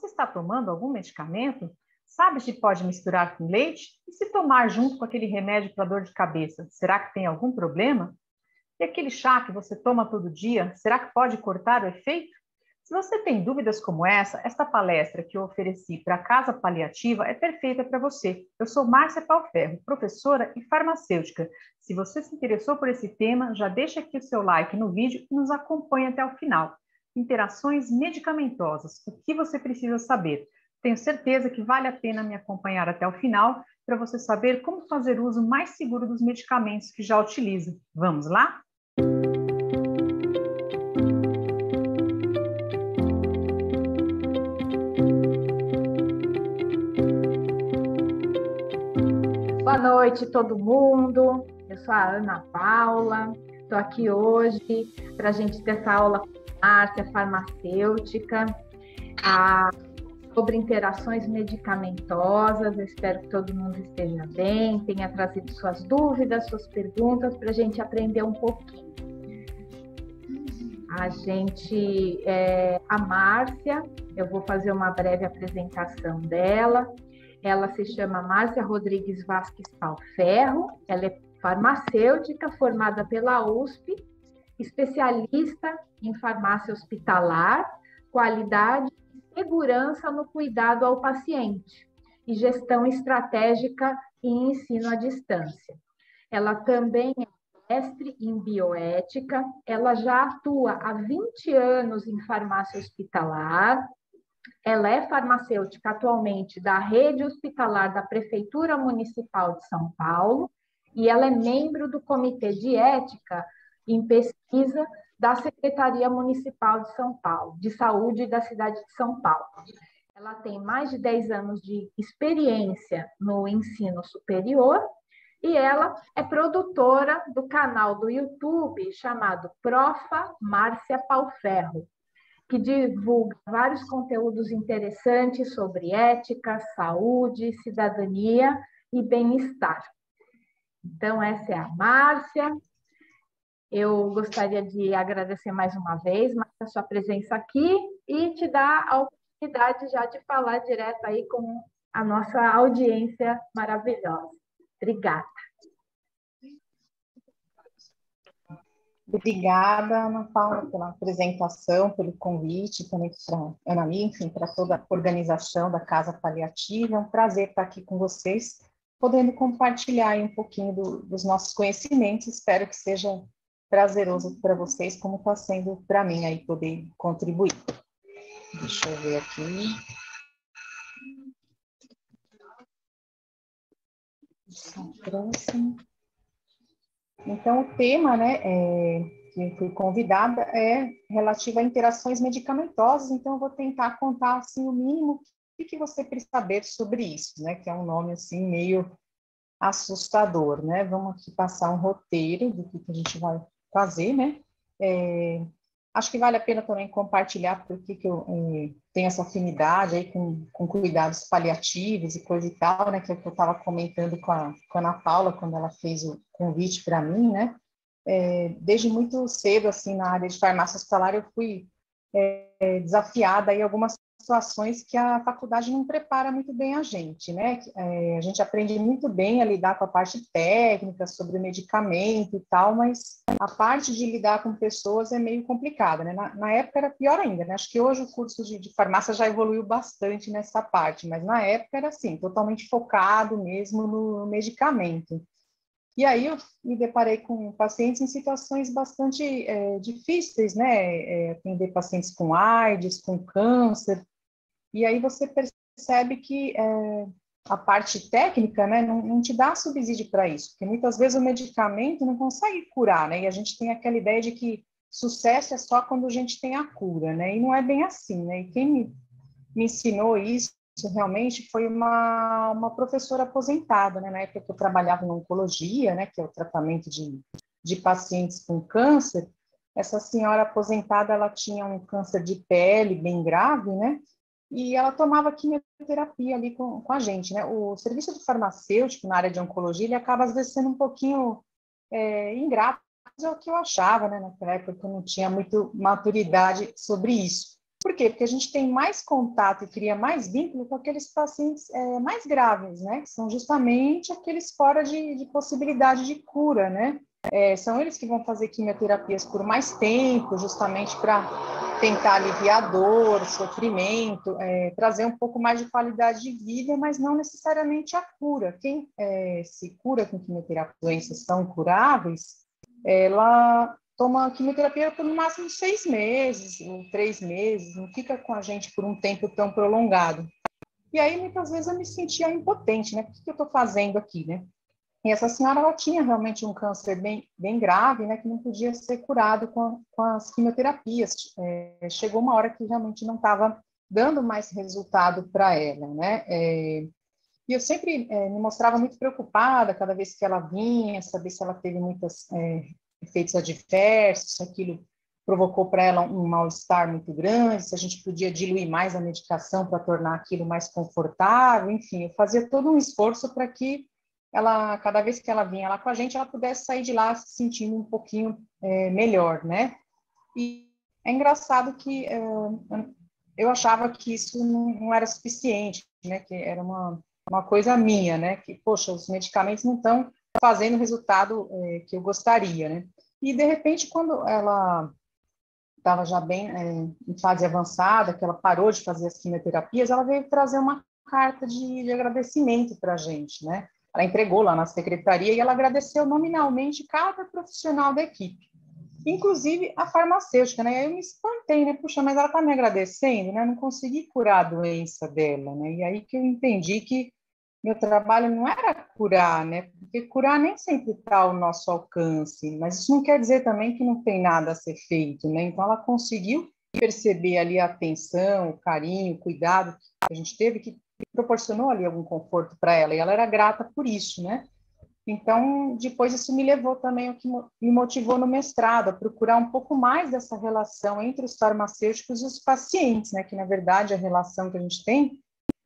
Você está tomando algum medicamento? Sabe se pode misturar com leite? E se tomar junto com aquele remédio para dor de cabeça, será que tem algum problema? E aquele chá que você toma todo dia, será que pode cortar o efeito? Se você tem dúvidas como esta palestra que eu ofereci para a Casa Paliativa é perfeita para você. Eu sou Márcia Pauferro, professora e farmacêutica. Se você se interessou por esse tema, já deixa aqui o seu like no vídeo e nos acompanhe até o final. Interações medicamentosas, o que você precisa saber? Tenho certeza que vale a pena me acompanhar até o final para você saber como fazer uso mais seguro dos medicamentos que já utiliza. Vamos lá? Boa noite, todo mundo. Eu sou a Ana Paula. Estou aqui hoje para a gente ter essa aula com a Márcia, farmacêutica, sobre interações medicamentosas. Eu espero que todo mundo esteja bem, tenha trazido suas dúvidas, suas perguntas, para a gente aprender um pouquinho. A Márcia, eu vou fazer uma breve apresentação dela. Ela se chama Márcia Rodrigues Vasques Pauferro, ela é farmacêutica formada pela USP, especialista em farmácia hospitalar, qualidade e segurança no cuidado ao paciente e gestão estratégica e ensino à distância. Ela também é mestre em bioética, ela já atua há 20 anos em farmácia hospitalar. Ela é farmacêutica atualmente da rede hospitalar da Prefeitura Municipal de São Paulo e ela é membro do Comitê de Ética em Pesquisa da Secretaria Municipal de São Paulo, de Saúde da cidade de São Paulo. Ela tem mais de 10 anos de experiência no ensino superior e ela é produtora do canal do YouTube chamado Profa Márcia Pauferro, que divulga vários conteúdos interessantes sobre ética, saúde, cidadania e bem-estar. Então, essa é a Márcia. Eu gostaria de agradecer mais uma vez, Márcia, a sua presença aqui e te dar a oportunidade já de falar direto aí com a nossa audiência maravilhosa. Obrigada. Obrigada, Ana Paula, pela apresentação, pelo convite, também para Ana Lívia, enfim, para toda a organização da Casa Paliativa. É um prazer estar aqui com vocês, podendo compartilhar aí um pouquinho dos nossos conhecimentos. Espero que seja prazeroso para vocês, como está sendo para mim aí poder contribuir. Deixa eu ver aqui. Próximo. Então, o tema, né, que fui convidada é relativo a interações medicamentosas, então eu vou tentar contar, assim, o mínimo que você precisa saber sobre isso, né, que é um nome, assim, meio assustador, né. Vamos aqui passar um roteiro do que a gente vai fazer, né. Acho que vale a pena também compartilhar porque que eu tenho essa afinidade aí com cuidados paliativos e coisa e tal, né, que eu estava comentando com a Ana Paula, quando ela fez o convite para mim, né, desde muito cedo, assim, na área de farmácia hospitalar, eu fui desafiada em algumas situações que a faculdade não prepara muito bem a gente, né, a gente aprende muito bem a lidar com a parte técnica, sobre o medicamento e tal, mas a parte de lidar com pessoas é meio complicada, né, na época era pior ainda, né, acho que hoje o curso de farmácia já evoluiu bastante nessa parte, mas na época era assim, totalmente focado mesmo no medicamento. E aí eu me deparei com pacientes em situações bastante difíceis, né, atender pacientes com AIDS, com câncer, e aí você percebe que a parte técnica, né, não te dá subsídio para isso, porque muitas vezes o medicamento não consegue curar, né, e a gente tem aquela ideia de que sucesso é só quando a gente tem a cura, né, e não é bem assim, né, e quem me ensinou isso realmente foi uma professora aposentada, né, na época que eu trabalhava em oncologia, né, que é o tratamento de pacientes com câncer. Essa senhora aposentada, ela tinha um câncer de pele bem grave, né, e ela tomava quimioterapia ali com a gente, né. O serviço de farmacêutico na área de oncologia, ele acaba às vezes sendo um pouquinho ingrato, é o que eu achava, né, naquela época que eu não tinha muito maturidade sobre isso. Por quê? Porque a gente tem mais contato e cria mais vínculo com aqueles pacientes mais graves, né? Que são justamente aqueles fora de possibilidade de cura, né? São eles que vão fazer quimioterapias por mais tempo, justamente para tentar aliviar a dor, sofrimento, trazer um pouco mais de qualidade de vida, mas não necessariamente a cura. Quem se cura com quimioterapia, doenças são curáveis, ela toma quimioterapia por no máximo 6 meses, ou 3 meses, não fica com a gente por um tempo tão prolongado. E aí, muitas vezes, eu me sentia impotente, né? O que eu estou fazendo aqui, né? E essa senhora, ela tinha realmente um câncer bem grave, né? Que não podia ser curado com as quimioterapias. Chegou uma hora que realmente não estava dando mais resultado para ela, né? E eu sempre me mostrava muito preocupada cada vez que ela vinha, saber se ela teve muitos efeitos adversos, se aquilo provocou para ela um mal-estar muito grande, se a gente podia diluir mais a medicação para tornar aquilo mais confortável, enfim, eu fazia todo um esforço para que ela, cada vez que ela vinha lá com a gente, ela pudesse sair de lá se sentindo um pouquinho melhor, né? E é engraçado que eu achava que isso não era suficiente, né? Que era uma coisa minha, né? Que, poxa, os medicamentos não estão fazendo o resultado que eu gostaria, né? E, de repente, quando ela estava já bem em fase avançada, que ela parou de fazer as quimioterapias, ela veio trazer uma carta de agradecimento para a gente, né? Ela entregou lá na secretaria e ela agradeceu nominalmente cada profissional da equipe, inclusive a farmacêutica, né? E aí eu me espantei, né? Puxa, mas ela está me agradecendo, né? Eu não consegui curar a doença dela, né? E aí que eu entendi que meu trabalho não era curar, né? Porque curar nem sempre está ao nosso alcance, mas isso não quer dizer também que não tem nada a ser feito, né? Então, ela conseguiu perceber ali a atenção, o carinho, o cuidado que a gente teve, que proporcionou ali algum conforto para ela, e ela era grata por isso, né? Então, depois isso me levou também, o que me motivou no mestrado, a procurar um pouco mais dessa relação entre os farmacêuticos e os pacientes, né? Que, na verdade, a relação que a gente tem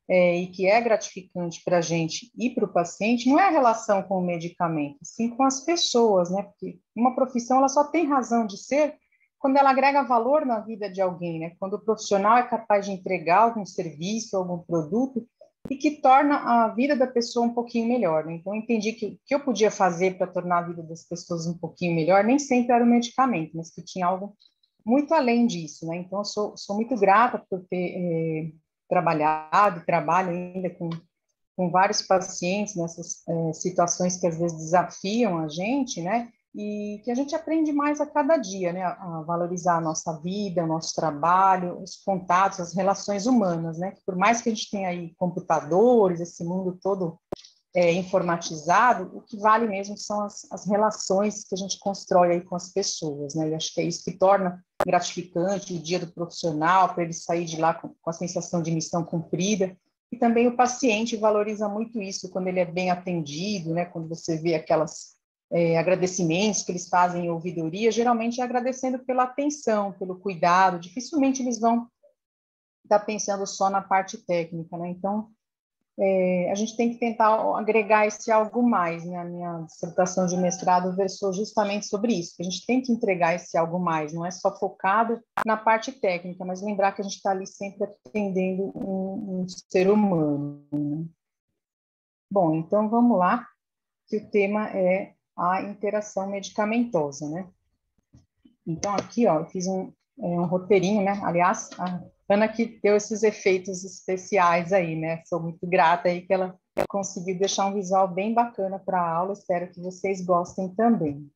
e que é gratificante para a gente e para o paciente, não é a relação com o medicamento, sim com as pessoas, né? Porque uma profissão, ela só tem razão de ser quando ela agrega valor na vida de alguém, né? Quando o profissional é capaz de entregar algum serviço, algum produto, e que torna a vida da pessoa um pouquinho melhor, né? Então, eu entendi que o que eu podia fazer para tornar a vida das pessoas um pouquinho melhor, nem sempre era o medicamento, mas que tinha algo muito além disso, né? Então, eu sou muito grata por ter trabalhado, trabalho ainda com vários pacientes nessas situações que às vezes desafiam a gente, né? E que a gente aprende mais a cada dia, né? A valorizar a nossa vida, o nosso trabalho, os contatos, as relações humanas, né? Por mais que a gente tenha aí computadores, esse mundo todo informatizado, o que vale mesmo são as relações que a gente constrói aí com as pessoas, né? Eu acho que é isso que torna gratificante o dia do profissional, para ele sair de lá com a sensação de missão cumprida. E também o paciente valoriza muito isso quando ele é bem atendido, né? Quando você vê aquelas agradecimentos que eles fazem em ouvidoria, geralmente é agradecendo pela atenção, pelo cuidado, dificilmente eles vão estar pensando só na parte técnica, né? Então, a gente tem que tentar agregar esse algo mais, né? A minha dissertação de mestrado versou justamente sobre isso, que a gente tem que entregar esse algo mais, não é só focado na parte técnica, mas lembrar que a gente está ali sempre atendendo um ser humano, né? Bom, então vamos lá, que o tema é a interação medicamentosa, né? Então aqui, ó, eu fiz um roteirinho, né? Aliás, a Ana que deu esses efeitos especiais aí, né? Sou muito grata aí que ela conseguiu deixar um visual bem bacana para a aula, espero que vocês gostem também.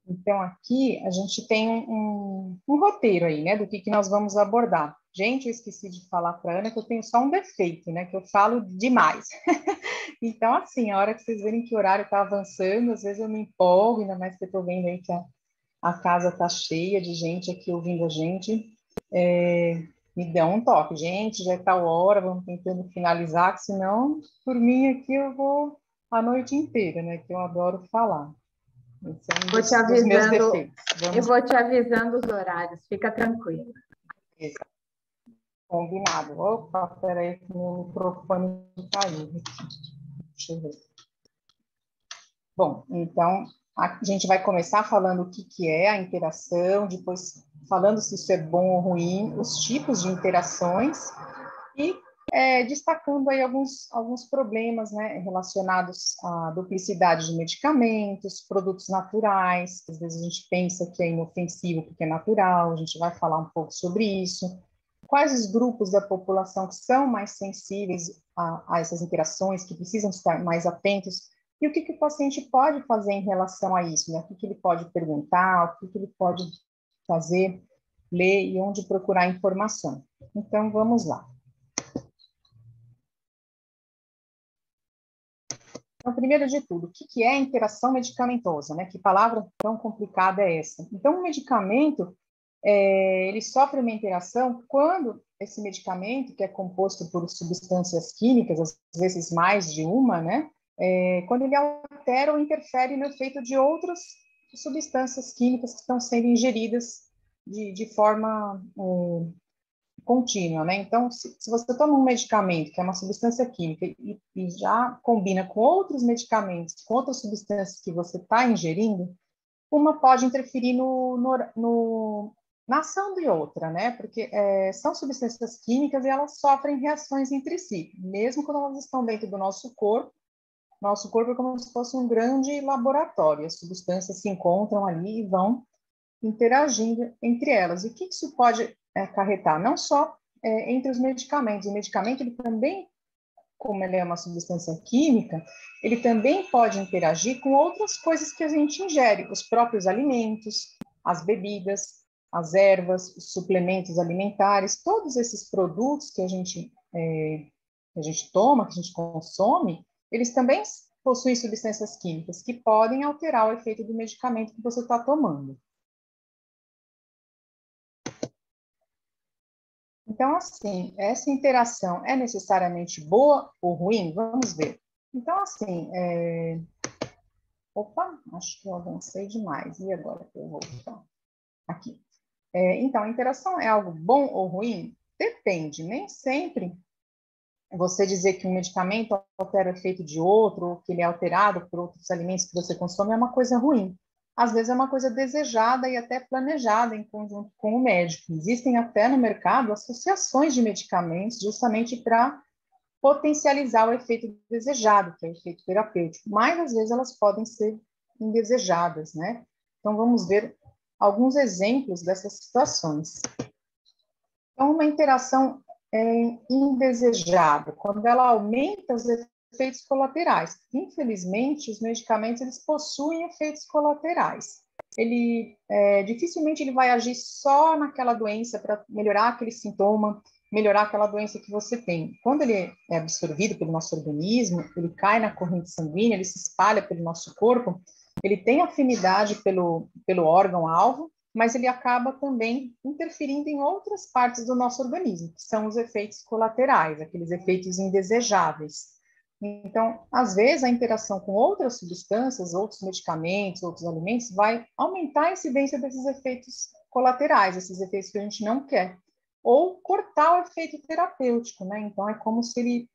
Então, aqui a gente tem um roteiro aí, né, do que nós vamos abordar. Gente, eu esqueci de falar para a Ana que eu tenho só um defeito, né, que eu falo demais. Então, assim, a hora que vocês verem que o horário está avançando, às vezes eu me empolgo, ainda mais que eu estou vendo aí que a casa está cheia de gente aqui ouvindo a gente. Me dá um toque, gente, já é tal hora, vamos tentando finalizar, que senão, por mim aqui, eu vou a noite inteira, né, que eu adoro falar. Esse é Vou te dos meus avisando, defeitos. eu vou te avisando os horários, fica tranquilo. Combinado. Opa, peraí, que meu microfone caiu. Deixa eu ver. Bom, então, a gente vai começar falando o que é a interação, depois falando se isso é bom ou ruim, os tipos de interações e destacando aí alguns problemas, né, relacionados à duplicidade de medicamentos, produtos naturais, às vezes a gente pensa que é inofensivo porque é natural, a gente vai falar um pouco sobre isso. Quais os grupos da população que são mais sensíveis a essas interações, que precisam estar mais atentos, e o que o paciente pode fazer em relação a isso, né? O que ele pode perguntar, o que ele pode fazer, ler e onde procurar informação. Então, vamos lá. Então, primeiro de tudo, o que é interação medicamentosa, né? Que palavra tão complicada é essa? Então, o medicamento, ele sofre uma interação quando esse medicamento, que é composto por substâncias químicas, às vezes mais de uma, né? Quando ele altera ou interfere no efeito de outras substâncias químicas que estão sendo ingeridas de forma contínua, né? Então, se você toma um medicamento, que é uma substância química, e já combina com outros medicamentos, com outras substâncias que você está ingerindo, uma pode interferir na ação de outra, né? Porque são substâncias químicas e elas sofrem reações entre si, mesmo quando elas estão dentro do nosso corpo. Nosso corpo é como se fosse um grande laboratório, as substâncias se encontram ali e vão interagindo entre elas. E o que isso pode acarretar? Não só entre os medicamentos. O medicamento, ele também, como ele é uma substância química, ele também pode interagir com outras coisas que a gente ingere, os próprios alimentos, as bebidas, as ervas, os suplementos alimentares, todos esses produtos que a gente toma, que a gente consome, eles também possuem substâncias químicas que podem alterar o efeito do medicamento que você está tomando. Então, assim, essa interação é necessariamente boa ou ruim? Vamos ver. Então, assim, opa, acho que eu avancei demais. E agora que eu vou voltar? Aqui. Então, a interação é algo bom ou ruim? Depende. Nem sempre você dizer que um medicamento altera o efeito de outro, ou que ele é alterado por outros alimentos que você consome, é uma coisa ruim. Às vezes é uma coisa desejada e até planejada em conjunto com o médico. Existem até no mercado associações de medicamentos justamente para potencializar o efeito desejado, que é o efeito terapêutico, mas às vezes elas podem ser indesejadas, né? Então vamos ver alguns exemplos dessas situações. Então, uma interação indesejada, quando ela aumenta os efeitos colaterais. Infelizmente, os medicamentos eles possuem efeitos colaterais. Dificilmente ele vai agir só naquela doença para melhorar aquele sintoma, melhorar aquela doença que você tem. Quando ele é absorvido pelo nosso organismo, ele cai na corrente sanguínea, ele se espalha pelo nosso corpo, ele tem afinidade pelo órgão-alvo, mas ele acaba também interferindo em outras partes do nosso organismo, que são os efeitos colaterais, aqueles efeitos indesejáveis. Então, às vezes, a interação com outras substâncias, outros medicamentos, outros alimentos, vai aumentar a incidência desses efeitos colaterais, esses efeitos que a gente não quer, ou cortar o efeito terapêutico, né? Então, é como se ele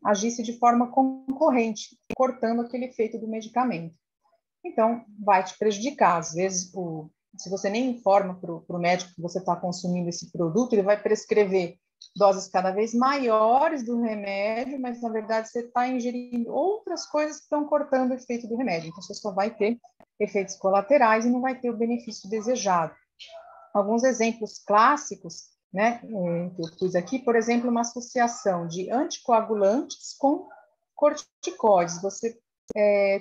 agisse de forma concorrente, cortando aquele efeito do medicamento. Então, vai te prejudicar. Às vezes, se você nem informa para o médico que você está consumindo esse produto, ele vai prescrever doses cada vez maiores do remédio, mas, na verdade, você está ingerindo outras coisas que estão cortando o efeito do remédio. Então, você só vai ter efeitos colaterais e não vai ter o benefício desejado. Alguns exemplos clássicos, né, que eu pus aqui, por exemplo, uma associação de anticoagulantes com corticoides. Você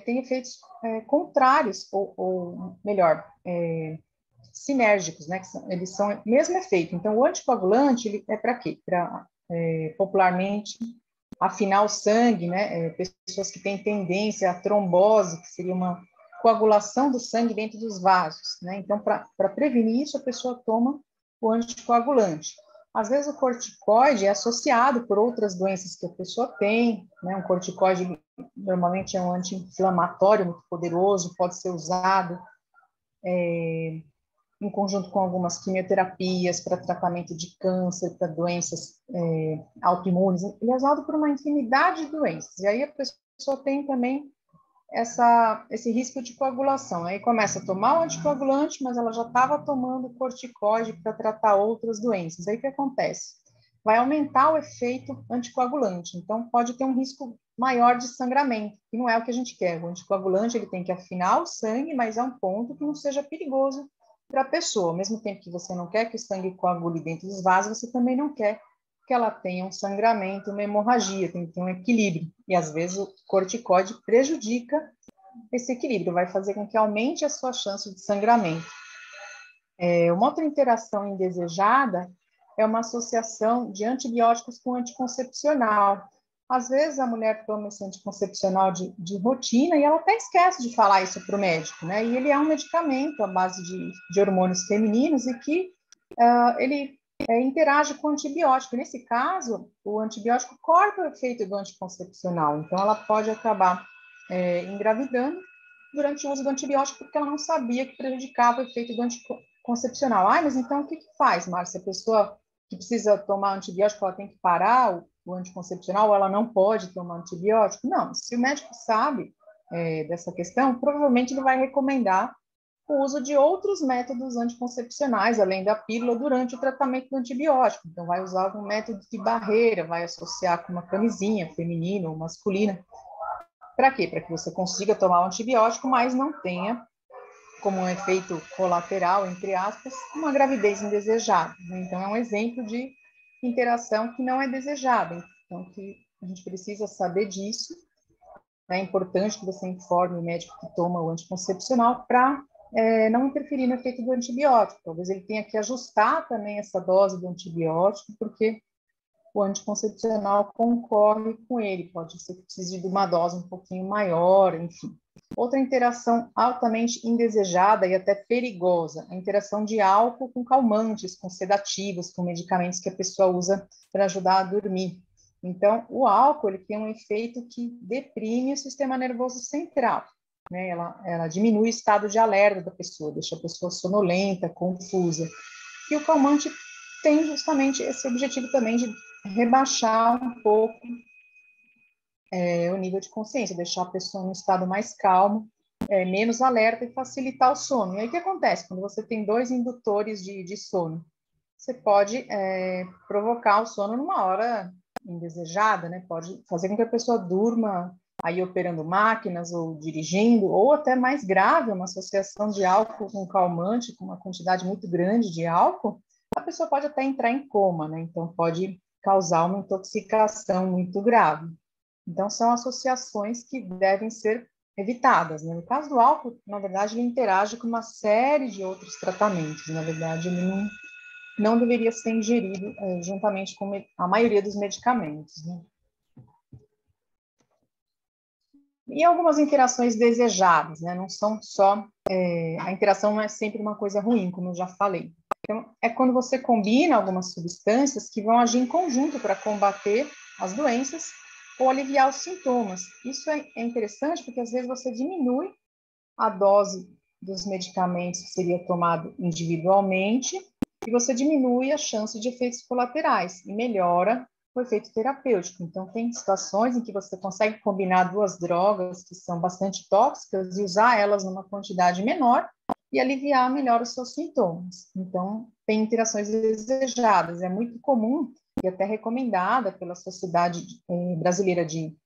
tem efeitos contrários, ou melhor, sinérgicos, né? Eles são o mesmo efeito. Então, o anticoagulante ele é para quê? Para, popularmente, afinar o sangue, né? Pessoas que têm tendência à trombose, que seria uma coagulação do sangue dentro dos vasos, né? Então, para prevenir isso, a pessoa toma o anticoagulante. Às vezes, o corticoide é associado por outras doenças que a pessoa tem, né? Um corticoide normalmente é um anti-inflamatório muito poderoso, pode ser usado em conjunto com algumas quimioterapias para tratamento de câncer, para doenças autoimunes. Ele é usado por uma infinidade de doenças. E aí a pessoa tem também esse risco de coagulação. Aí começa a tomar o anticoagulante, mas ela já estava tomando corticoide para tratar outras doenças. Aí o que acontece? Vai aumentar o efeito anticoagulante, então pode ter um risco maior de sangramento, que não é o que a gente quer. O anticoagulante ele tem que afinar o sangue, mas a um ponto que não seja perigoso para a pessoa. Ao mesmo tempo que você não quer que o sangue coagule dentro dos vasos, você também não quer que ela tenha um sangramento, uma hemorragia, tem que ter um equilíbrio. E às vezes o corticoide prejudica esse equilíbrio, vai fazer com que aumente a sua chance de sangramento. Uma outra interação indesejada é uma associação de antibióticos com anticoncepcional. Às vezes a mulher toma esse anticoncepcional de rotina e ela até esquece de falar isso para o médico, né? E ele é um medicamento à base de hormônios femininos e que ele interage com o antibiótico. Nesse caso, o antibiótico corta o efeito do anticoncepcional. Então, ela pode acabar engravidando durante o uso do antibiótico porque ela não sabia que prejudicava o efeito do anticoncepcional. Mas então o que faz, Márcia? A pessoa que precisa tomar antibiótico, ela tem que parar o anticoncepcional ou ela não pode tomar antibiótico? Não, se o médico sabe dessa questão, provavelmente ele vai recomendar o uso de outros métodos anticoncepcionais, além da pílula, durante o tratamento do antibiótico. Então, vai usar algum método de barreira, vai associar com uma camisinha feminina ou masculina. Para quê? Para que você consiga tomar o antibiótico, mas não tenha como um efeito colateral, entre aspas, uma gravidez indesejada. Então, é um exemplo de interação que não é desejada. Então, que a gente precisa saber disso. É importante que você informe o médico que toma o anticoncepcional para não interferir no efeito do antibiótico. Talvez ele tenha que ajustar também essa dose do antibiótico, porque o anticoncepcional concorre com ele. Pode ser que precise de uma dose um pouquinho maior, enfim. Outra interação altamente indesejada e até perigosa, a interação de álcool com calmantes, com sedativos, com medicamentos que a pessoa usa para ajudar a dormir. Então, o álcool ele tem um efeito que deprime o sistema nervoso central, né? Ela diminui o estado de alerta da pessoa, deixa a pessoa sonolenta, confusa. E o calmante tem justamente esse objetivo também de rebaixar um pouco o nível de consciência, deixar a pessoa num estado mais calmo, menos alerta e facilitar o sono. E aí o que acontece? Quando você tem dois indutores de sono, você pode provocar o sono numa hora indesejada, né? Pode fazer com que a pessoa durma aí operando máquinas ou dirigindo, ou até mais grave, uma associação de álcool com calmante, com uma quantidade muito grande de álcool, a pessoa pode até entrar em coma, né? Então pode causar uma intoxicação muito grave. Então são associações que devem ser evitadas, né? No caso do álcool, na verdade, ele interage com uma série de outros tratamentos. Na verdade, ele não deveria ser ingerido juntamente com a maioria dos medicamentos, né? E algumas interações desejadas, né? Não são só... a interação não é sempre uma coisa ruim, como eu já falei. Então, é quando você combina algumas substâncias que vão agir em conjunto para combater as doenças ou aliviar os sintomas. Isso é interessante porque, às vezes, você diminui a dose dos medicamentos que seria tomado individualmente e você diminui a chance de efeitos colaterais e melhora o efeito terapêutico. Então, tem situações em que você consegue combinar duas drogas que são bastante tóxicas e usar elas numa quantidade menor e aliviar melhor os seus sintomas. Então, tem interações desejadas. É muito comum e até recomendada pela Sociedade Brasileira de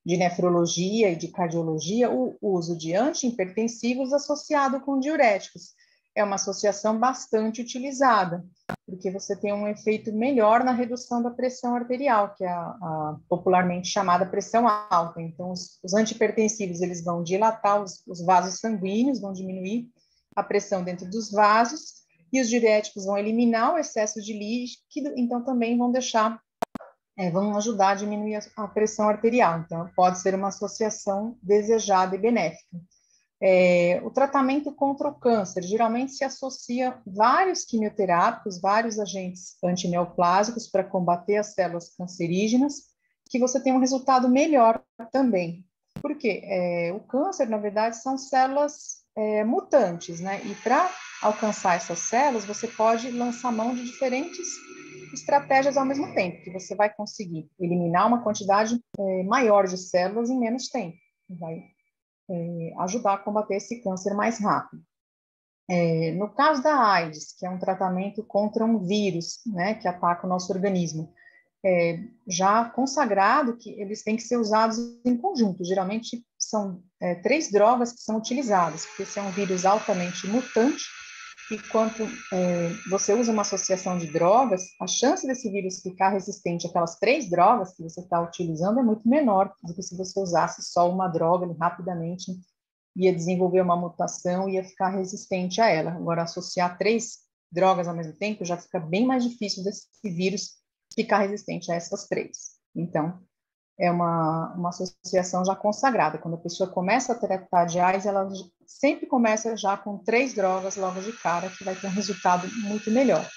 nefrologia e de cardiologia, o uso de antihipertensivos associado com diuréticos. É uma associação bastante utilizada, porque você tem um efeito melhor na redução da pressão arterial, que é a popularmente chamada pressão alta. Então, os antihipertensivos, eles vão dilatar os vasos sanguíneos, vão diminuir a pressão dentro dos vasos, e os diuréticos vão eliminar o excesso de líquido, então também vão vão ajudar a diminuir a pressão arterial. Então, pode ser uma associação desejada e benéfica. O tratamento contra o câncer geralmente se associa vários quimioterápicos, vários agentes antineoplásicos para combater as células cancerígenas, que você tem um resultado melhor também. Por quê? O câncer, na verdade, são células mutantes, né? E para alcançar essas células, você pode lançar mão de diferentes estratégias ao mesmo tempo, que você vai conseguir eliminar uma quantidade maior de células em menos tempo. Vai ajudar a combater esse câncer mais rápido. No caso da AIDS, que é um tratamento contra um vírus, né, que ataca o nosso organismo, já consagrado que eles têm que ser usados em conjunto. Geralmente são 3 drogas que são utilizadas, porque esse é um vírus altamente mutante, e quando você usa uma associação de drogas, a chance desse vírus ficar resistente àquelas 3 drogas que você está utilizando é muito menor do que se você usasse só uma droga, ele rapidamente ia desenvolver uma mutação e ia ficar resistente a ela. Agora, associar 3 drogas ao mesmo tempo já fica bem mais difícil desse vírus ficar resistente a essas 3. Então, é uma associação já consagrada. Quando a pessoa começa a tratar de AIDS, ela sempre começa já com 3 drogas logo de cara, que vai ter um resultado muito melhor.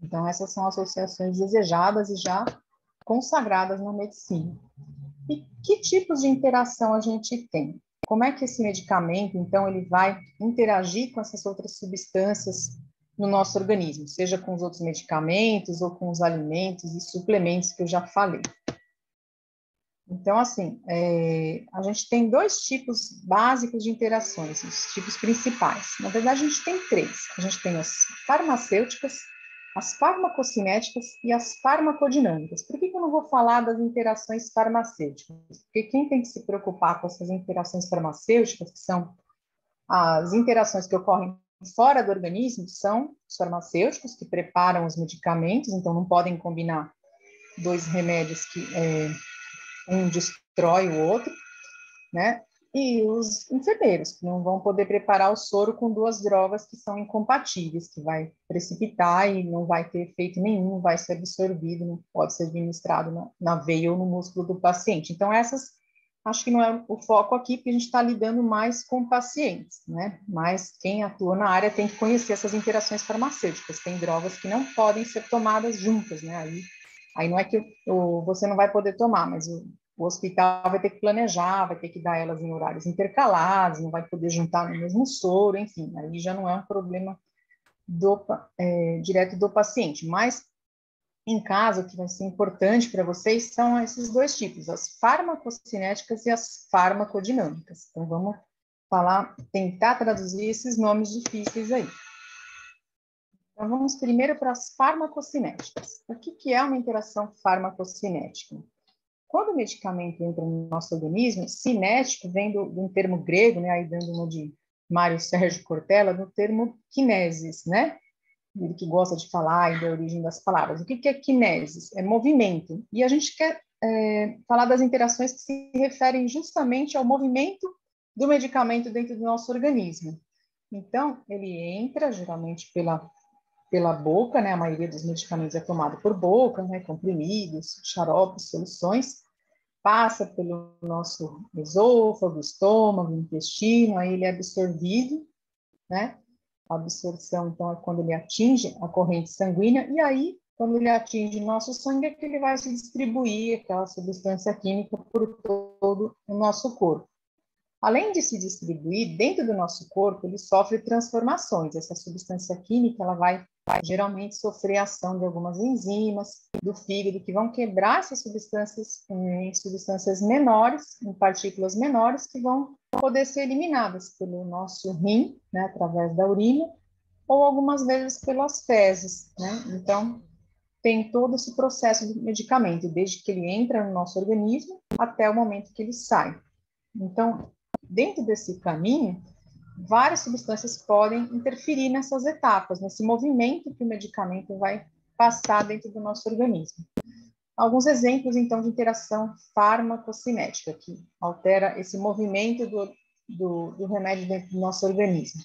Então, essas são associações desejadas e já consagradas na medicina. E que tipos de interação a gente tem? Como é que esse medicamento, então, ele vai interagir com essas outras substâncias no nosso organismo, seja com os outros medicamentos ou com os alimentos e suplementos que eu já falei? Então, assim, a gente tem 2 tipos básicos de interações, os tipos principais. Na verdade, a gente tem 3. A gente tem as farmacêuticas, as farmacocinéticas e as farmacodinâmicas. Por que eu não vou falar das interações farmacêuticas? Porque quem tem que se preocupar com essas interações farmacêuticas, que são as interações que ocorrem fora do organismo, são os farmacêuticos, que preparam os medicamentos, então não podem combinar 2 remédios que um destrói o outro, né? E os enfermeiros, que não vão poder preparar o soro com 2 drogas que são incompatíveis, que vai precipitar e não vai ter efeito nenhum, vai ser absorvido, não pode ser administrado na veia ou no músculo do paciente. Então, essas, acho que não é o foco aqui, porque a gente está lidando mais com pacientes, né? Mas quem atua na área tem que conhecer essas interações farmacêuticas. Tem drogas que não podem ser tomadas juntas, né? Aí não é que você não vai poder tomar, mas o hospital vai ter que planejar, vai ter que dar elas em horários intercalados, não vai poder juntar no mesmo soro, enfim, aí já não é um problema direto do paciente. Mas, em casa, o que vai ser importante para vocês são esses 2 tipos, as farmacocinéticas e as farmacodinâmicas. Então, vamos tentar traduzir esses nomes difíceis aí. Então, vamos primeiro para as farmacocinéticas. O que é uma interação farmacocinética? Quando o medicamento entra no nosso organismo, cinético vem de um termo grego, né, aí dando uma de Mário Sérgio Cortella, do termo kinesis, né? Ele que gosta de falar e da origem das palavras. O que é kinesis? É movimento. E a gente quer falar das interações que se referem justamente ao movimento do medicamento dentro do nosso organismo. Então, ele entra, geralmente, pela boca, né? A maioria dos medicamentos é tomado por boca, né? Comprimidos, xaropes, soluções, passa pelo nosso esôfago, estômago, intestino, aí ele é absorvido, né? A absorção, então, é quando ele atinge a corrente sanguínea, e aí, quando ele atinge o nosso sangue, é que ele vai se distribuir, aquela substância química, por todo o nosso corpo. Além de se distribuir dentro do nosso corpo, ele sofre transformações. Essa substância química, ela vai geralmente sofrer a ação de algumas enzimas do fígado, que vão quebrar essas substâncias em substâncias menores, em partículas menores, que vão poder ser eliminadas pelo nosso rim, né, através da urina, ou algumas vezes pelas fezes, né? Então, tem todo esse processo de medicamento, desde que ele entra no nosso organismo até o momento que ele sai. Então, dentro desse caminho, várias substâncias podem interferir nessas etapas, nesse movimento que o medicamento vai passar dentro do nosso organismo. Alguns exemplos, então, de interação farmacocinética, que altera esse movimento do remédio dentro do nosso organismo.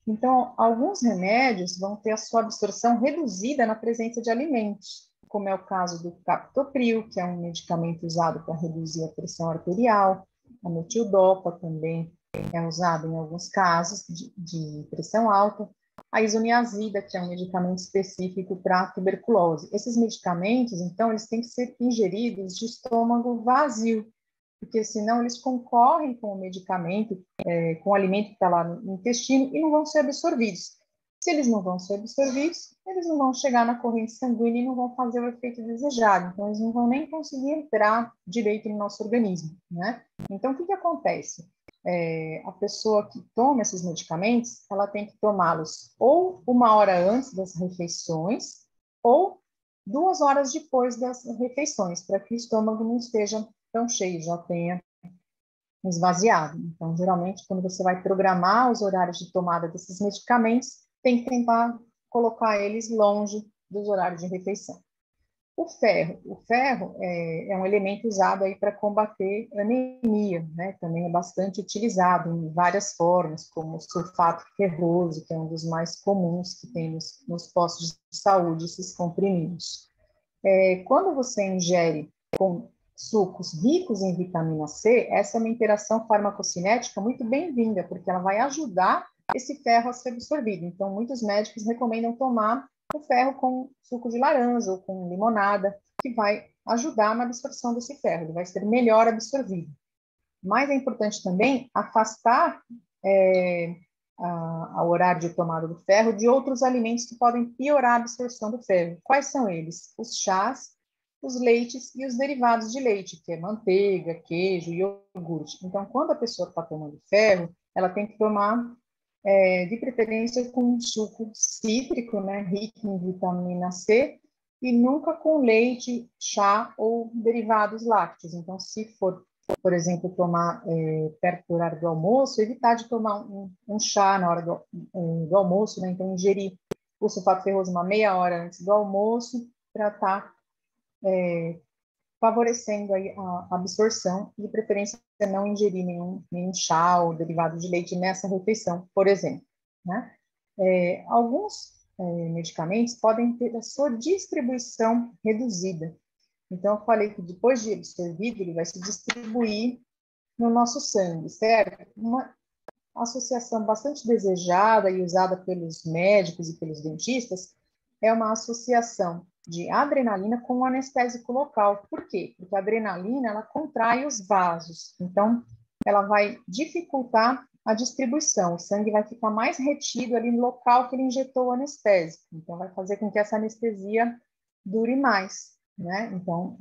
Então, alguns remédios vão ter a sua absorção reduzida na presença de alimentos, como é o caso do captopril, que é um medicamento usado para reduzir a pressão arterial, a metildopa também é usado em alguns casos de pressão alta, a isoniazida, que é um medicamento específico para a tuberculose. Esses medicamentos, então, eles têm que ser ingeridos de estômago vazio, porque senão eles concorrem com o medicamento, com o alimento que está lá no intestino e não vão ser absorvidos. Se eles não vão ser absorvidos, eles não vão chegar na corrente sanguínea e não vão fazer o efeito desejado. Então, eles não vão nem conseguir entrar direito no nosso organismo, né? Então, o que acontece? A pessoa que toma esses medicamentos, ela tem que tomá-los ou 1 hora antes das refeições ou 2 horas depois das refeições, para que o estômago não esteja tão cheio, já tenha esvaziado. Então, geralmente, quando você vai programar os horários de tomada desses medicamentos, tem que tentar colocar eles longe dos horários de refeição. O ferro é um elemento usado aí para combater anemia, né? Também é bastante utilizado em várias formas, como o sulfato ferroso, que é um dos mais comuns que tem nos postos de saúde, esses comprimidos. Quando você ingere com sucos ricos em vitamina C, essa é uma interação farmacocinética muito bem-vinda, porque ela vai ajudar esse ferro a ser absorvido. Então, muitos médicos recomendam tomar o ferro com suco de laranja ou com limonada, que vai ajudar na absorção desse ferro, ele vai ser melhor absorvido. Mas é importante também afastar ao horário de tomada do ferro de outros alimentos que podem piorar a absorção do ferro. Quais são eles? Os chás, os leites e os derivados de leite, que é manteiga, queijo e iogurte. Então, quando a pessoa está tomando ferro, ela tem que tomar de preferência com um suco cítrico, né, rico em vitamina C, e nunca com leite, chá ou derivados lácteos. Então, se for, por exemplo, tomar perto do horário do almoço, evitar de tomar um chá na hora do almoço, né? Então, ingerir o sulfato ferroso uma meia hora antes do almoço, para estar favorecendo aí a absorção, e de preferência não ingerir nenhum chá ou derivado de leite nessa refeição, por exemplo, né? Alguns medicamentos podem ter a sua distribuição reduzida. Então, eu falei que depois de absorvido, ele vai se distribuir no nosso sangue, certo? Uma associação bastante desejada e usada pelos médicos e pelos dentistas é uma associação de adrenalina com o anestésico local. Por quê? Porque a adrenalina, ela contrai os vasos. Então, ela vai dificultar a distribuição. O sangue vai ficar mais retido ali no local que ele injetou o anestésico. Então, vai fazer com que essa anestesia dure mais, né? Então,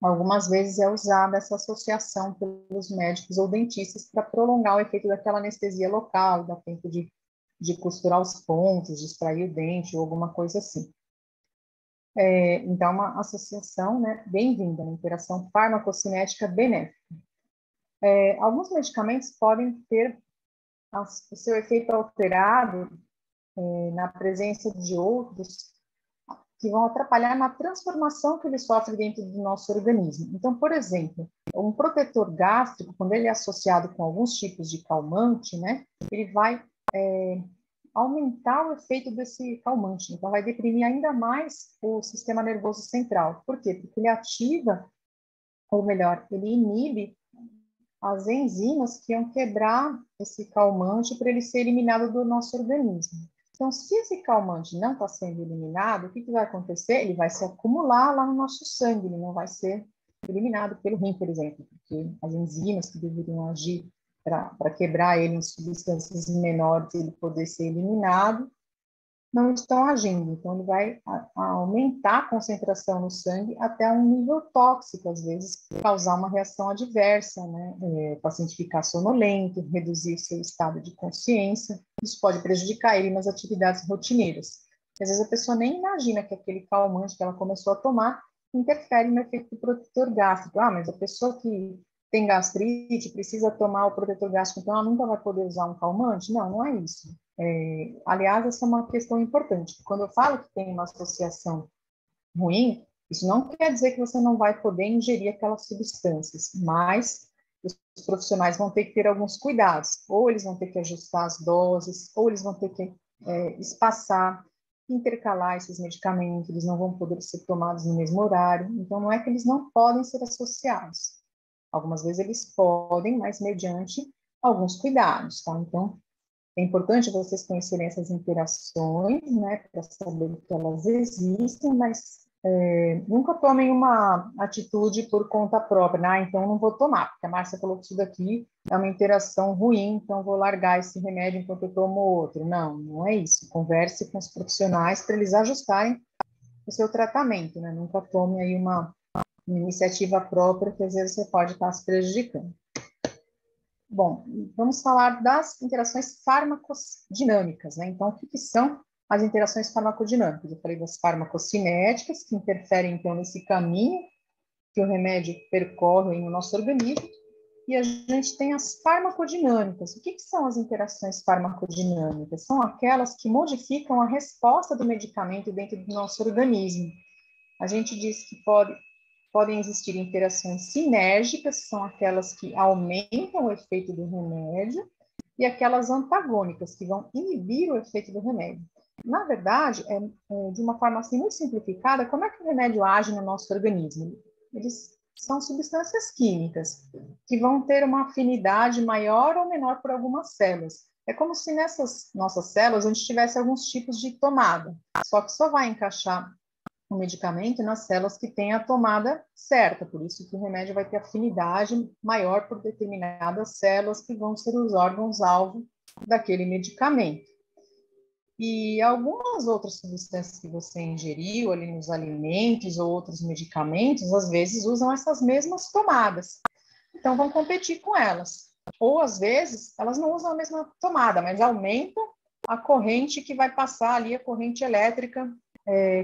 algumas vezes é usada essa associação pelos médicos ou dentistas para prolongar o efeito daquela anestesia local, dá tempo de costurar os pontos, de extrair o dente ou alguma coisa assim. Então, uma associação, né, bem-vinda, uma interação farmacocinética benéfica. Alguns medicamentos podem ter o seu efeito alterado na presença de outros que vão atrapalhar na transformação que ele sofre dentro do nosso organismo. Então, por exemplo, um protetor gástrico, quando ele é associado com alguns tipos de calmante, né, ele vai aumentar o efeito desse calmante. Então, vai deprimir ainda mais o sistema nervoso central. Por quê? Porque ele ativa, ou melhor, ele inibe as enzimas que iam quebrar esse calmante para ele ser eliminado do nosso organismo. Então, se esse calmante não está sendo eliminado, o que vai acontecer? Ele vai se acumular lá no nosso sangue, ele não vai ser eliminado pelo rim, por exemplo, porque as enzimas que deveriam agir para quebrar ele em substâncias menores e ele poder ser eliminado, não estão agindo. Então, ele vai aumentar a concentração no sangue até um nível tóxico, às vezes, causar uma reação adversa, né? O paciente ficar sonolento, reduzir seu estado de consciência. Isso pode prejudicar ele nas atividades rotineiras. Às vezes, a pessoa nem imagina que aquele calmante que ela começou a tomar interfere no efeito do protetor gástrico. Mas a pessoa que tem gastrite precisa tomar o protetor gástrico, então ela nunca vai poder usar um calmante? Não, não é isso. Aliás, essa é uma questão importante. Quando eu falo que tem uma associação ruim, isso não quer dizer que você não vai poder ingerir aquelas substâncias, mas os profissionais vão ter que ter alguns cuidados. Ou eles vão ter que ajustar as doses, ou eles vão ter que espaçar, intercalar esses medicamentos, eles não vão poder ser tomados no mesmo horário. Então, não é que eles não podem ser associados. Algumas vezes eles podem, mas mediante alguns cuidados, tá? Então, é importante vocês conhecerem essas interações, né, para saber que elas existem, mas Nunca tomem uma atitude por conta própria, né? Então não vou tomar, porque a Márcia falou que isso daqui é uma interação ruim, então vou largar esse remédio enquanto eu tomo outro. Não, não é isso. Converse com os profissionais para eles ajustarem o seu tratamento, né? Nunca tome aí uma iniciativa própria, que às vezes você pode estar se prejudicando. Bom, vamos falar das interações farmacodinâmicas, né? Então, o que são as interações farmacodinâmicas? Eu falei das farmacocinéticas, que interferem, então, nesse caminho que o remédio percorre no nosso organismo, e a gente tem as farmacodinâmicas. O que são as interações farmacodinâmicas? São aquelas que modificam a resposta do medicamento dentro do nosso organismo. A gente diz que podem existir interações sinérgicas, que são aquelas que aumentam o efeito do remédio, e aquelas antagônicas, que vão inibir o efeito do remédio. Na verdade, de uma forma assim muito simplificada, como é que o remédio age no nosso organismo? Eles são substâncias químicas que vão ter uma afinidade maior ou menor por algumas células. É como se nessas nossas células a gente tivesse alguns tipos de tomada, só que só vai encaixar o medicamento nas células que têm a tomada certa, por isso que o remédio vai ter afinidade maior por determinadas células que vão ser os órgãos-alvo daquele medicamento. E algumas outras substâncias que você ingeriu ali nos alimentos ou outros medicamentos, às vezes usam essas mesmas tomadas. Então, vão competir com elas. Ou, às vezes, elas não usam a mesma tomada, mas aumentam a corrente que vai passar ali, a corrente elétrica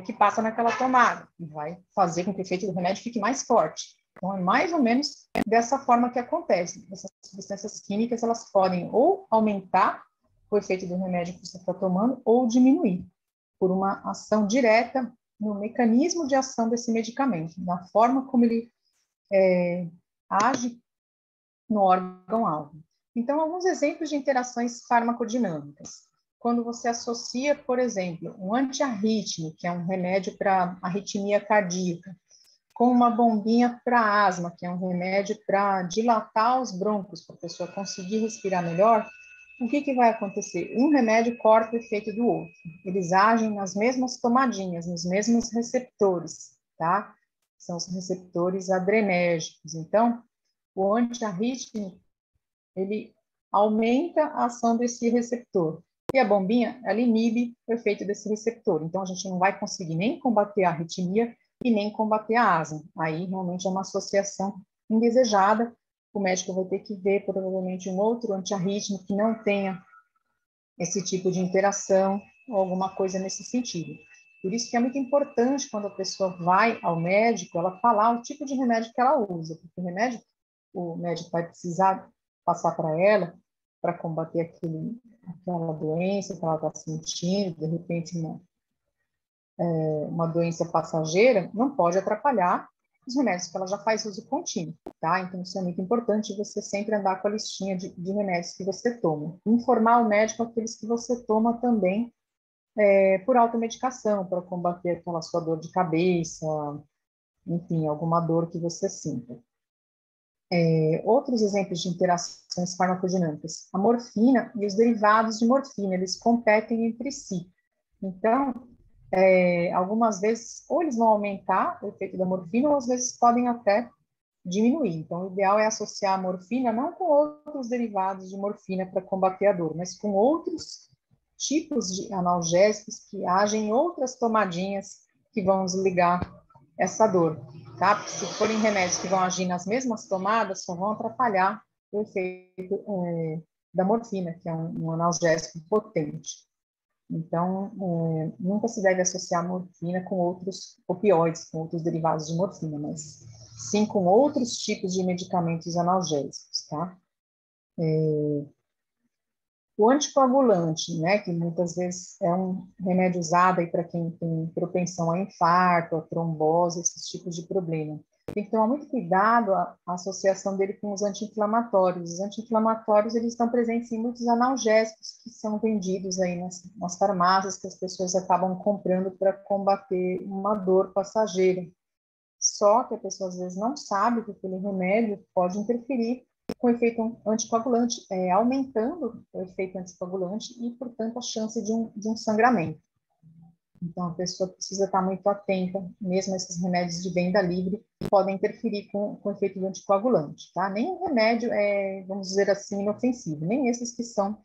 que passa naquela tomada, e vai fazer com que o efeito do remédio fique mais forte. Então, é mais ou menos dessa forma que acontece. Essas substâncias químicas, elas podem ou aumentar o efeito do remédio que você está tomando, ou diminuir, por uma ação direta no mecanismo de ação desse medicamento, na forma como ele age no órgão-alvo. Então, alguns exemplos de interações farmacodinâmicas. Quando você associa, por exemplo, um antiarrítmico, que é um remédio para arritmia cardíaca, com uma bombinha para asma, que é um remédio para dilatar os brônquios, para a pessoa conseguir respirar melhor, o que vai acontecer? Um remédio corta o efeito do outro. Eles agem nas mesmas tomadinhas, nos mesmos receptores, tá? São os receptores adrenérgicos. Então, o antiarrítmico, ele aumenta a ação desse receptor. E a bombinha, ela inibe o efeito desse receptor. Então, a gente não vai conseguir nem combater a arritmia e nem combater a asma. Aí, realmente, é uma associação indesejada. O médico vai ter que ver, provavelmente, um outro antiarrítmico que não tenha esse tipo de interação ou alguma coisa nesse sentido. Por isso que é muito importante, quando a pessoa vai ao médico, ela falar o tipo de remédio que ela usa, porque o médico vai precisar passar para ela para combater aquela doença que ela está sentindo, de repente uma doença passageira, não pode atrapalhar os remédios que ela já faz uso contínuo, tá? Então, isso é muito importante, você sempre andar com a listinha de remédios que você toma. Informar o médico aqueles que você toma também por automedicação, para combater aquela sua dor de cabeça, enfim, alguma dor que você sinta. Outros exemplos de interações farmacodinâmicas. A morfina e os derivados de morfina, eles competem entre si. Então, algumas vezes, ou eles vão aumentar o efeito da morfina, ou às vezes podem até diminuir. Então, o ideal é associar a morfina não com outros derivados de morfina para combater a dor, mas com outros tipos de analgésicos que agem em outras tomadinhas que vão desligar essa dor, tá? Porque se forem remédios que vão agir nas mesmas tomadas, só vão atrapalhar o efeito da morfina, que é um analgésico potente. Então, nunca se deve associar morfina com outros opioides, com outros derivados de morfina, mas sim com outros tipos de medicamentos analgésicos, tá? O anticoagulante, né, que muitas vezes é um remédio usado aí para quem tem propensão a infarto, a trombose, esses tipos de problema. Tem que tomar muito cuidado a associação dele com os anti-inflamatórios. Os anti-inflamatórios, eles estão presentes em muitos analgésicos que são vendidos aí nas farmácias, que as pessoas acabam comprando para combater uma dor passageira. Só que a pessoa às vezes não sabe que aquele remédio pode interferir com o efeito anticoagulante, aumentando o efeito anticoagulante e, portanto, a chance de um sangramento. Então, a pessoa precisa estar muito atenta, mesmo esses remédios de venda livre podem interferir com o efeito do anticoagulante, tá? Nem o remédio é, vamos dizer assim, inofensivo, nem esses que são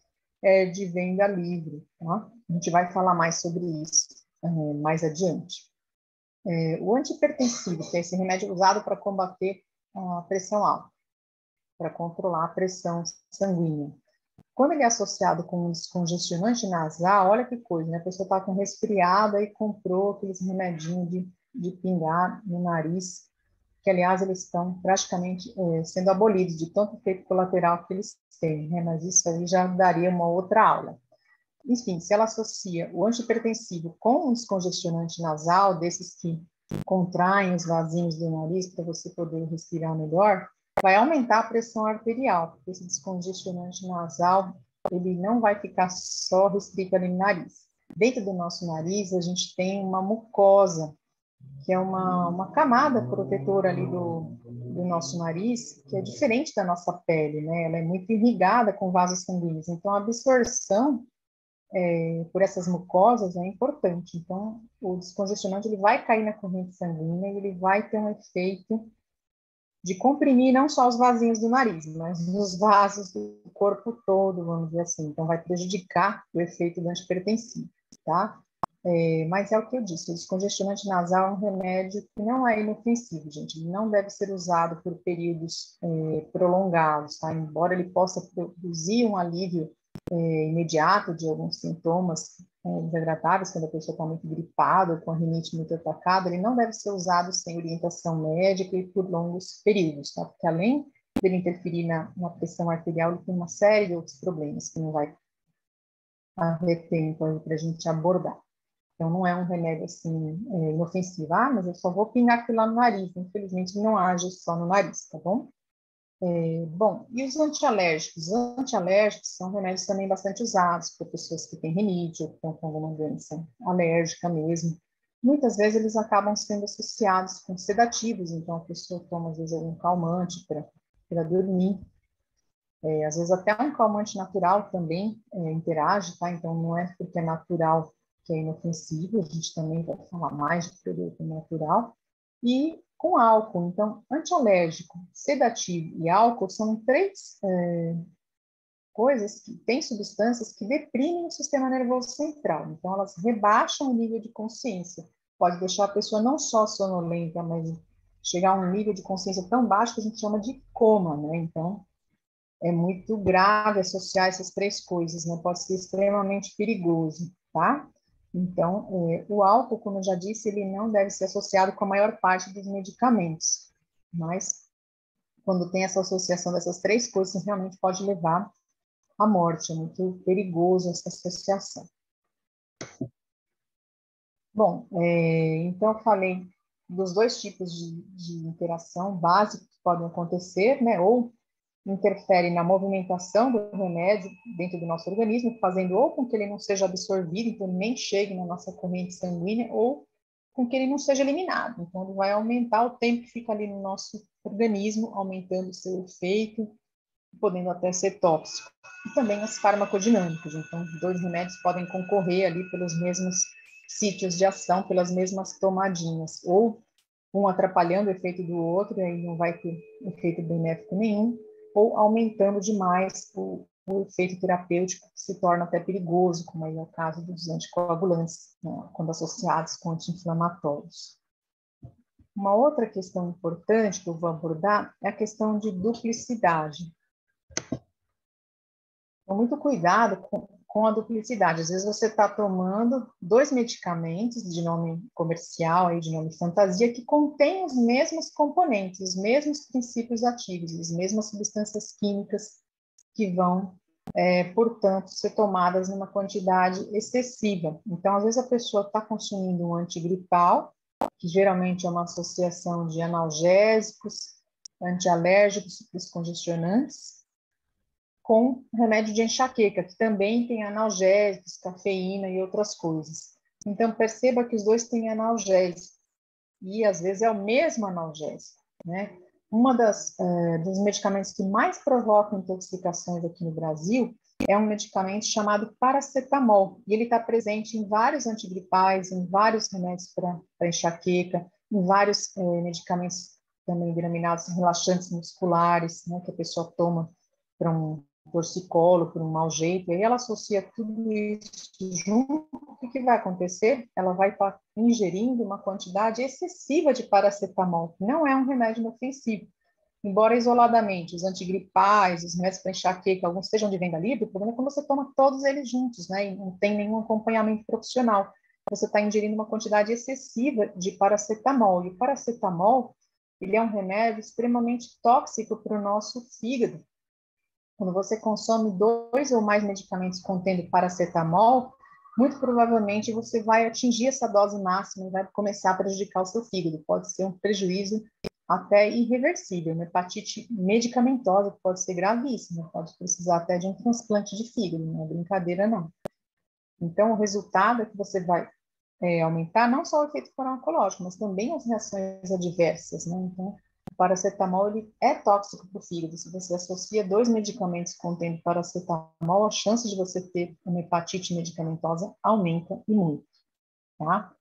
de venda livre, tá? A gente vai falar mais sobre isso mais adiante. O antihipertensivo, que é esse remédio usado para combater a pressão alta, para controlar a pressão sanguínea. Quando ele é associado com um descongestionante nasal, olha que coisa, né? A pessoa está com resfriada e comprou aqueles remedinhos de pingar no nariz, que, aliás, eles estão praticamente sendo abolidos de tanto efeito colateral que eles têm, né? Mas isso aí já daria uma outra aula. Enfim, se ela associa o antihipertensivo com um descongestionante nasal, desses que contraem os vasinhos do nariz para você poder respirar melhor, vai aumentar a pressão arterial, porque esse descongestionante nasal, ele não vai ficar só restrito ali no nariz. Dentro do nosso nariz, a gente tem uma mucosa, que é uma camada protetora ali do nosso nariz, que é diferente da nossa pele, né? Ela é muito irrigada com vasos sanguíneos. Então, a absorção por essas mucosas é importante. Então, o descongestionante ele vai cair na corrente sanguínea e ele vai ter um efeito de comprimir não só os vasinhos do nariz, mas os vasos do corpo todo, vamos dizer assim. Então, vai prejudicar o efeito do antihipertensivo, tá? Mas é o que eu disse, o descongestionante nasal é um remédio que não é inofensivo, gente. Ele não deve ser usado por períodos prolongados, tá? Embora ele possa produzir um alívio imediato de alguns sintomas desagradáveis, quando a pessoa está muito gripada ou com a rinite muito atacada, ele não deve ser usado sem orientação médica e por longos períodos, tá? Porque além dele interferir na pressão arterial, ele tem uma série de outros problemas que não vai haver tempo para a gente abordar. Então, não é um remédio assim inofensivo. Ah, mas eu só vou pingar aquilo lá no nariz. Infelizmente, não age só no nariz, tá bom? Bom, e os antialérgicos? Os antialérgicos são remédios também bastante usados por pessoas que têm rinite ou que estão com alguma doença alérgica mesmo. Muitas vezes eles acabam sendo associados com sedativos, então a pessoa toma às vezes algum calmante para dormir. Às vezes até um calmante natural também interage, tá? Então não é porque é natural que é inofensivo, a gente também vai falar mais de produto natural. E com álcool, então, antialérgico, sedativo e álcool são três coisas que têm substâncias que deprimem o sistema nervoso central. Então, elas rebaixam o nível de consciência. Pode deixar a pessoa não só sonolenta, mas chegar a um nível de consciência tão baixo que a gente chama de coma, né? Então, é muito grave associar essas três coisas, né? Pode ser extremamente perigoso, tá? Então, o álcool, como eu já disse, ele não deve ser associado com a maior parte dos medicamentos, mas quando tem essa associação dessas três coisas, realmente pode levar à morte, é muito perigoso essa associação. Bom, então eu falei dos dois tipos de interação básicos que podem acontecer, né? Ou interfere na movimentação do remédio dentro do nosso organismo, fazendo ou com que ele não seja absorvido, então ele nem chegue na nossa corrente sanguínea, ou com que ele não seja eliminado. Então, ele vai aumentar o tempo que fica ali no nosso organismo, aumentando o seu efeito, podendo até ser tóxico. E também as farmacodinâmicas. Então, os dois remédios podem concorrer ali pelos mesmos sítios de ação, pelas mesmas tomadinhas, ou um atrapalhando o efeito do outro, e aí não vai ter efeito benéfico nenhum, ou aumentando demais o efeito terapêutico, que se torna até perigoso, como aí é o caso dos anticoagulantes, né, quando associados com anti-inflamatórios. Uma outra questão importante que eu vou abordar é a questão de duplicidade. Então, muito cuidado com a duplicidade. Às vezes você está tomando dois medicamentos de nome comercial, aí, de nome fantasia, que contêm os mesmos componentes, os mesmos princípios ativos, as mesmas substâncias químicas que vão, portanto, ser tomadas numa quantidade excessiva. Então, às vezes a pessoa está consumindo um antigripal, que geralmente é uma associação de analgésicos, antialérgicos, descongestionantes, com remédio de enxaqueca, que também tem analgésicos, cafeína e outras coisas. Então, perceba que os dois têm analgésico, e às vezes é o mesmo analgésico, né? Dos medicamentos que mais provocam intoxicações aqui no Brasil é um medicamento chamado paracetamol, e ele está presente em vários antigripais, em vários remédios para enxaqueca, em vários medicamentos também denominados relaxantes musculares, né, que a pessoa toma para um torcicolo, por um mau jeito, e aí ela associa tudo isso junto. O que vai acontecer? Ela vai estar ingerindo uma quantidade excessiva de paracetamol, que não é um remédio inofensivo. Embora isoladamente, os antigripais, os remédios para enxaqueca, alguns estejam de venda livre, o problema é quando você toma todos eles juntos, né, e não tem nenhum acompanhamento profissional. Você está ingerindo uma quantidade excessiva de paracetamol, e o paracetamol, ele é um remédio extremamente tóxico para o nosso fígado. Quando você consome 2 ou mais medicamentos contendo paracetamol, muito provavelmente você vai atingir essa dose máxima e vai começar a prejudicar o seu fígado. Pode ser um prejuízo até irreversível, uma hepatite medicamentosa que pode ser gravíssima, pode precisar até de um transplante de fígado, não é brincadeira não. Então, o resultado é que você vai aumentar não só o efeito farmacológico, mas também as reações adversas, né? Então, o paracetamol ele é tóxico para o fígado. Se você associa 2 medicamentos contendo paracetamol, a chance de você ter uma hepatite medicamentosa aumenta e muito, tá?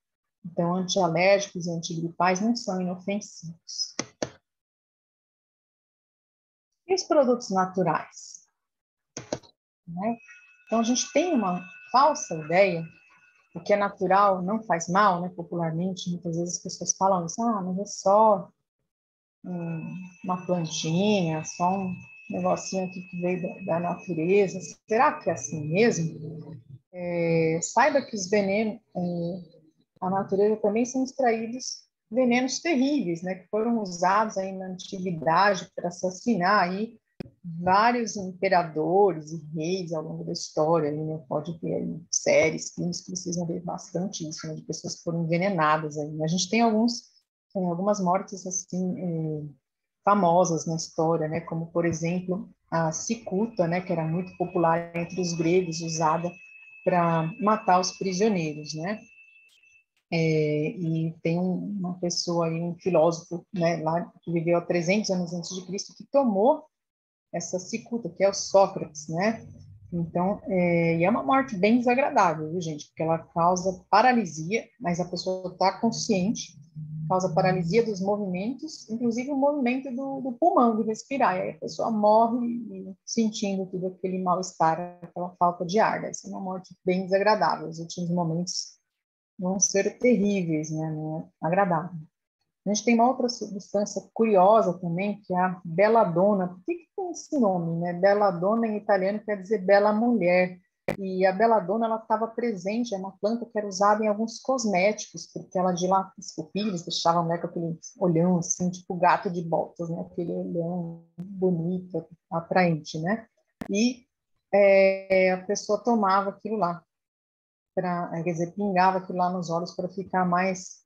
Então, antialérgicos e antigripais não são inofensivos. E os produtos naturais? Né? Então, a gente tem uma falsa ideia, o que é natural não faz mal, né? Popularmente, muitas vezes as pessoas falam isso, mas é só uma plantinha, só um negocinho aqui que veio da natureza. Será que é assim mesmo? Saiba que os venenos, a natureza também são extraídos venenos terríveis, né, que foram usados aí na antiguidade para assassinar aí vários imperadores e reis ao longo da história. Aí, né, pode ter aí séries, filmes que precisam ver bastante isso, né, de pessoas que foram envenenadas. Aí. A gente tem algumas mortes assim famosas na história, né, como por exemplo a cicuta, né, que era muito popular entre os gregos, usada para matar os prisioneiros, né? E tem uma pessoa aí, um filósofo, né, lá que viveu há 300 anos antes de Cristo, que tomou essa cicuta, que é o Sócrates, né? Então, e é uma morte bem desagradável, viu, gente? Porque ela causa paralisia, mas a pessoa está consciente, causa paralisia dos movimentos, inclusive o movimento do pulmão, de respirar. E aí a pessoa morre sentindo tudo aquele mal-estar, aquela falta de ar. Essa é uma morte bem desagradável. Os últimos momentos vão ser terríveis, né? Não é agradável. A gente tem uma outra substância curiosa também, que é a belladonna. Por que tem esse nome, né? Belladonna em italiano quer dizer bela mulher. E a belladonna, ela estava presente, é uma planta que era usada em alguns cosméticos, porque ela dilata os pupilos, deixava a mulher com aquele olhão assim, tipo gato de botas, né? Aquele olhão bonito, atraente, né? E a pessoa tomava aquilo lá, quer dizer, pingava aquilo lá nos olhos para ficar mais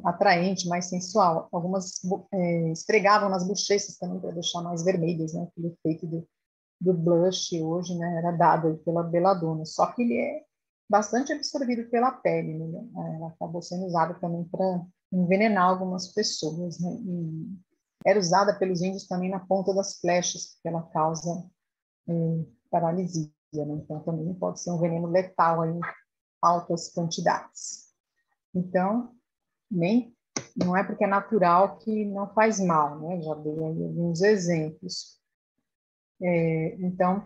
atraente, mais sensual. Algumas esfregavam nas bochechas também para deixar mais vermelhas, né? Aquele efeito do blush hoje, né? Era dado pela belladonna. Só que ele é bastante absorvido pela pele, né? Ela acabou sendo usada também para envenenar algumas pessoas, né? E era usada pelos índios também na ponta das flechas, porque ela causa paralisia, né? Então também pode ser um veneno letal aí, em altas quantidades. Então, não é porque é natural que não faz mal, né? Já dei aí alguns exemplos. Então,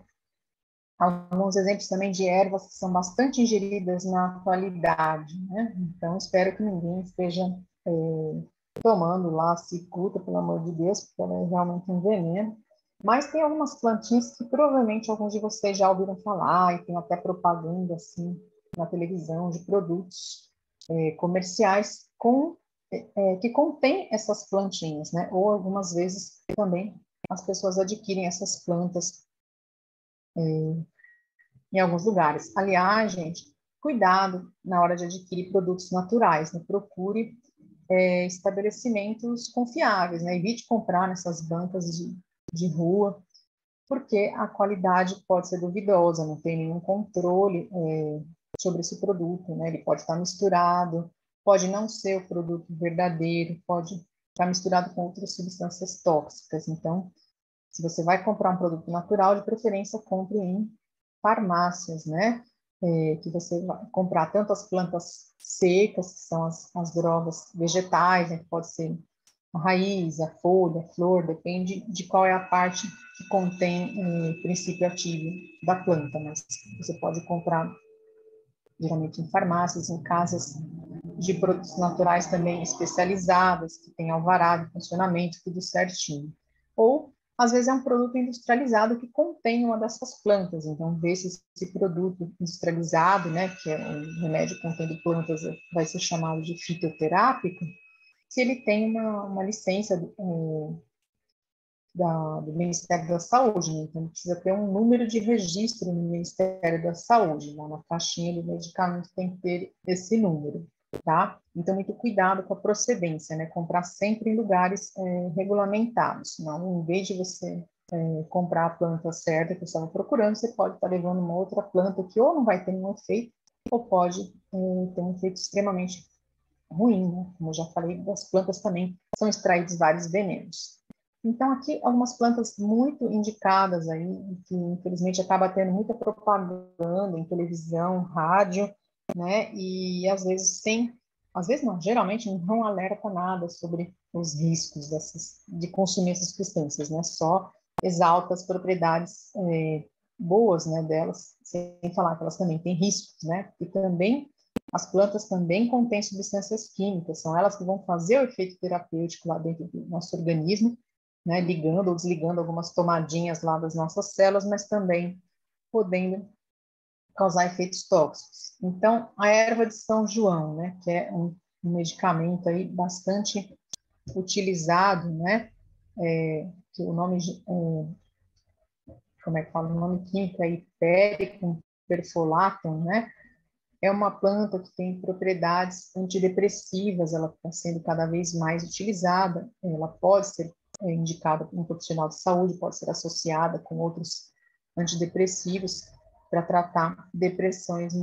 alguns exemplos também de ervas que são bastante ingeridas na atualidade, né? Então, espero que ninguém esteja tomando lá cicuta, pelo amor de Deus, porque ela é realmente um veneno. Mas tem algumas plantinhas que provavelmente alguns de vocês já ouviram falar, e tem até propaganda, assim, na televisão, de produtos comerciais que contém essas plantinhas, né? Ou algumas vezes também as pessoas adquirem essas plantas em alguns lugares. Aliás, gente, cuidado na hora de adquirir produtos naturais, né? Procure estabelecimentos confiáveis, né? Evite comprar nessas bancas de rua, porque a qualidade pode ser duvidosa, não tem nenhum controle sobre esse produto, né? Ele pode estar misturado, pode não ser o produto verdadeiro, pode estar misturado com outras substâncias tóxicas. Então, se você vai comprar um produto natural, de preferência, compre em farmácias, né? Que você vai comprar tanto as plantas secas, que são as drogas vegetais, né? Que pode ser a raiz, a folha, a flor, depende de qual é a parte que contém o princípio ativo da planta, mas você pode comprar geralmente em farmácias, em casas de produtos naturais também especializadas, que tem alvará de funcionamento, tudo certinho. Ou, às vezes, é um produto industrializado que contém uma dessas plantas. Então, ver se esse produto industrializado, né, que é um remédio contendo plantas, vai ser chamado de fitoterápico, se ele tem uma licença do Ministério da Saúde, né? Então precisa ter um número de registro no Ministério da Saúde, lá na caixinha do medicamento tem que ter esse número, tá? Então muito cuidado com a procedência, né? Comprar sempre em lugares regulamentados, não, em vez de você comprar a planta certa que você estava procurando, você pode estar levando uma outra planta que ou não vai ter nenhum efeito, ou pode ter um efeito extremamente ruim, né? Como eu já falei, das plantas também são extraídos vários venenos. Então, aqui, algumas plantas muito indicadas aí, que infelizmente acaba tendo muita propaganda em televisão, rádio, né? E às vezes não, geralmente não alerta nada sobre os riscos de consumir essas substâncias, né? Só exalta as propriedades boas, né, delas, sem falar que elas também têm riscos, né? E também as plantas também contêm substâncias químicas, são elas que vão fazer o efeito terapêutico lá dentro do nosso organismo, né, ligando ou desligando algumas tomadinhas lá das nossas células, mas também podendo causar efeitos tóxicos. Então, a erva de São João, né, que é um medicamento aí bastante utilizado, né, que o nome, como é que fala, o nome químico é Hipericum perfolatum, né, é uma planta que tem propriedades antidepressivas, ela está sendo cada vez mais utilizada, ela pode ser indicada por um profissional de saúde, pode ser associada com outros antidepressivos para tratar depressões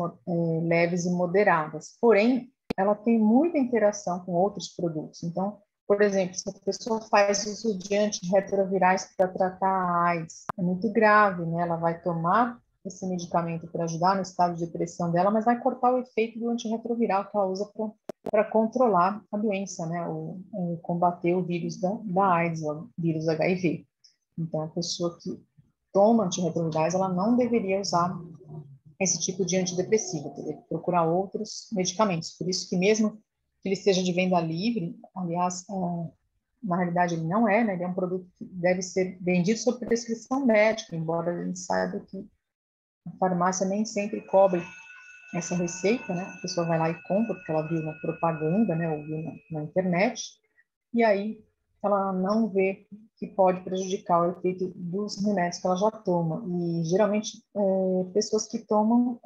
leves e moderadas. Porém, ela tem muita interação com outros produtos. Então, por exemplo, se a pessoa faz uso de antirretrovirais para tratar a AIDS, é muito grave, né? Ela vai tomar esse medicamento para ajudar no estado de depressão dela, mas vai cortar o efeito do antirretroviral que ela usa para controlar a doença, né? Combater o vírus da AIDS, o vírus HIV. Então, a pessoa que toma antirretrovirais, ela não deveria usar esse tipo de antidepressivo, teria que procurar outros medicamentos. Por isso que mesmo que ele seja de venda livre, aliás, na realidade ele não é, né? Ele é um produto que deve ser vendido sob prescrição médica, embora a gente saiba que a farmácia nem sempre cobre essa receita, né? A pessoa vai lá e compra porque ela viu na propaganda, né? Ou viu na internet, e aí ela não vê que pode prejudicar o efeito dos remédios que ela já toma. E geralmente pessoas que tomam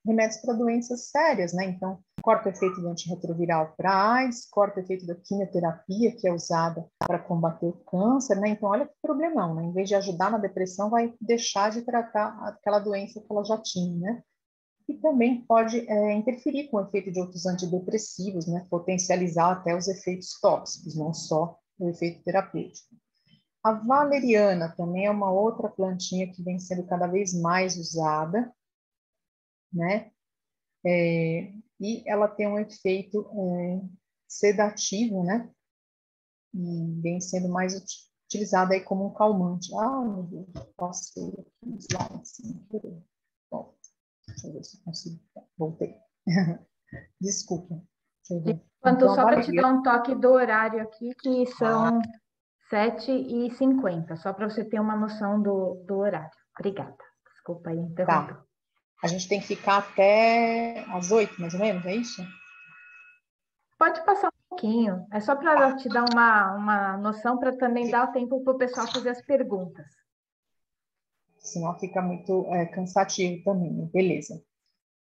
remédios para doenças sérias, né? Então, corta o efeito do antirretroviral para AIDS, corta o efeito da quimioterapia, que é usada para combater o câncer, né? Então, olha que problemão, né? Em vez de ajudar na depressão, vai deixar de tratar aquela doença que ela já tinha, né? E também pode interferir com o efeito de outros antidepressivos, né? Potencializar até os efeitos tóxicos, não só o efeito terapêutico. A valeriana também é uma outra plantinha que vem sendo cada vez mais usada, né? E ela tem um efeito sedativo, né? E vem sendo mais utilizada aí como um calmante. Ah, meu Deus, passei aqui no slide, assim, bom, deixa eu ver se eu consigo. Voltei. Desculpa. Deixa eu ver. Enquanto Então, só para te dar um toque do horário aqui, que são 7h50, só para você ter uma noção do horário. Obrigada. Desculpa aí interromper. Tá. A gente tem que ficar até às 8, mais ou menos, é isso? Pode passar um pouquinho. É só para te dar uma noção, para também dar tempo para o pessoal fazer as perguntas. Senão fica muito cansativo também, né? Beleza.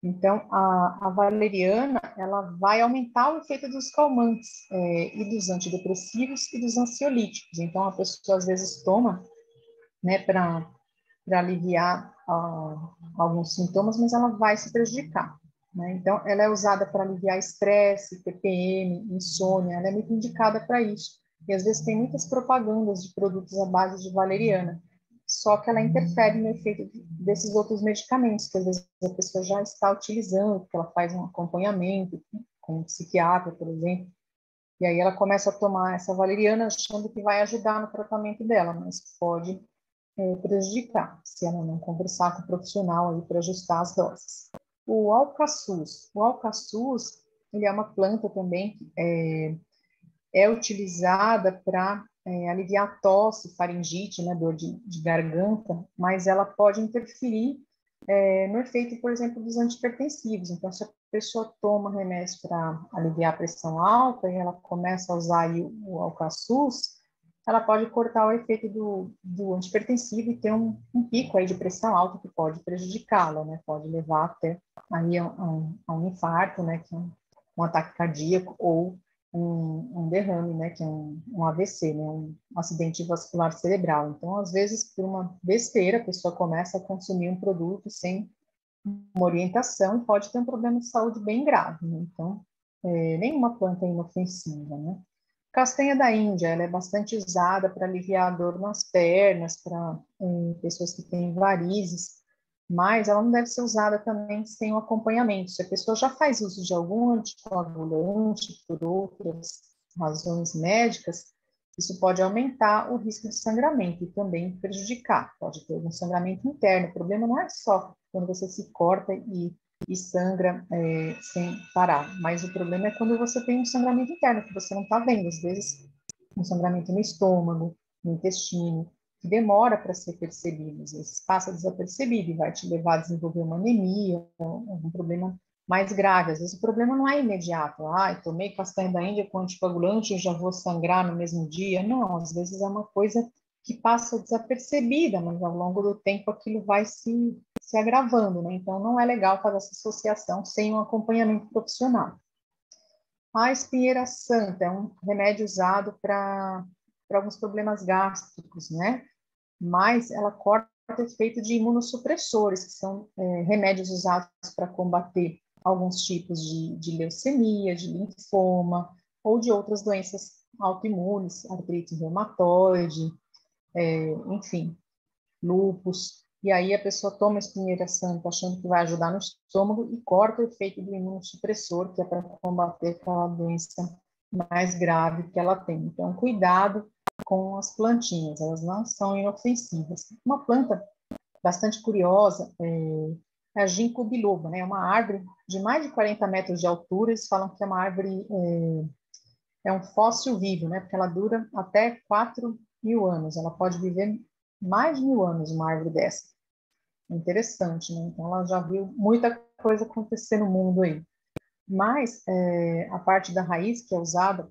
Então, a valeriana, ela vai aumentar o efeito dos calmantes e dos antidepressivos e dos ansiolíticos. Então, a pessoa às vezes toma, né, para aliviar alguns sintomas, mas ela vai se prejudicar, né? Então, ela é usada para aliviar estresse, TPM, insônia, ela é muito indicada para isso. E às vezes tem muitas propagandas de produtos à base de valeriana. só que ela interfere no efeito desses outros medicamentos, que às vezes a pessoa já está utilizando, porque ela faz um acompanhamento com um psiquiatra, por exemplo, e aí ela começa a tomar essa valeriana achando que vai ajudar no tratamento dela, mas pode prejudicar, se ela não conversar com o profissional para ajustar as doses. O alcaçuz, ele é uma planta também que é utilizada para aliviar tosse, faringite, né, dor de garganta, mas ela pode interferir no efeito, por exemplo, dos antipertensivos. Então, se a pessoa toma remédio para aliviar a pressão alta e ela começa a usar aí o alcaçuz, ela pode cortar o efeito do antipertensivo e ter um pico aí de pressão alta que pode prejudicá-la, né? Pode levar até aí a um infarto, né? Que é um ataque cardíaco ou um derrame, né? Que é um AVC, né? Um acidente vascular cerebral. Então, às vezes, por uma besteira, a pessoa começa a consumir um produto sem uma orientação e pode ter um problema de saúde bem grave, né? Então, nenhuma planta é inofensiva, né? Castanha da Índia, ela é bastante usada para aliviar a dor nas pernas, para pessoas que têm varizes, mas ela não deve ser usada também sem o acompanhamento. Se a pessoa já faz uso de algum anticoagulante por outras razões médicas, isso pode aumentar o risco de sangramento e também prejudicar. Pode ter algum sangramento interno. O problema não é só quando você se corta e sangra sem parar. Mas o problema é quando você tem um sangramento interno, que você não está vendo. Às vezes, um sangramento no estômago, no intestino, que demora para ser percebido. Às vezes passa desapercebido e vai te levar a desenvolver uma anemia, algum problema mais grave. Às vezes o problema não é imediato. Tomei castanha da Índia com anticoagulante e já vou sangrar no mesmo dia. Não, às vezes é uma coisa que passa desapercebida, mas ao longo do tempo aquilo vai se agravando, né? Então, não é legal fazer essa associação sem um acompanhamento profissional. A espinheira santa é um remédio usado para alguns problemas gástricos, né? Mas ela corta o efeito de imunossupressores, que são remédios usados para combater alguns tipos de leucemia, de linfoma, ou de outras doenças autoimunes, artrite reumatoide, enfim, lúpus. E aí a pessoa toma a espinheira santa achando que vai ajudar no estômago e corta o efeito do imunossupressor, que é para combater aquela doença mais grave que ela tem. Então, cuidado com as plantinhas, elas não são inofensivas. Uma planta bastante curiosa é a ginkgo biloba, né? É uma árvore de mais de 40 metros de altura, eles falam que é uma árvore, é um fóssil vivo, né? Porque ela dura até 4.000 anos, ela pode viver mais de 1.000 anos, uma árvore dessa. É interessante, né? Então, ela já viu muita coisa acontecer no mundo aí. Mas a parte da raiz que é usada,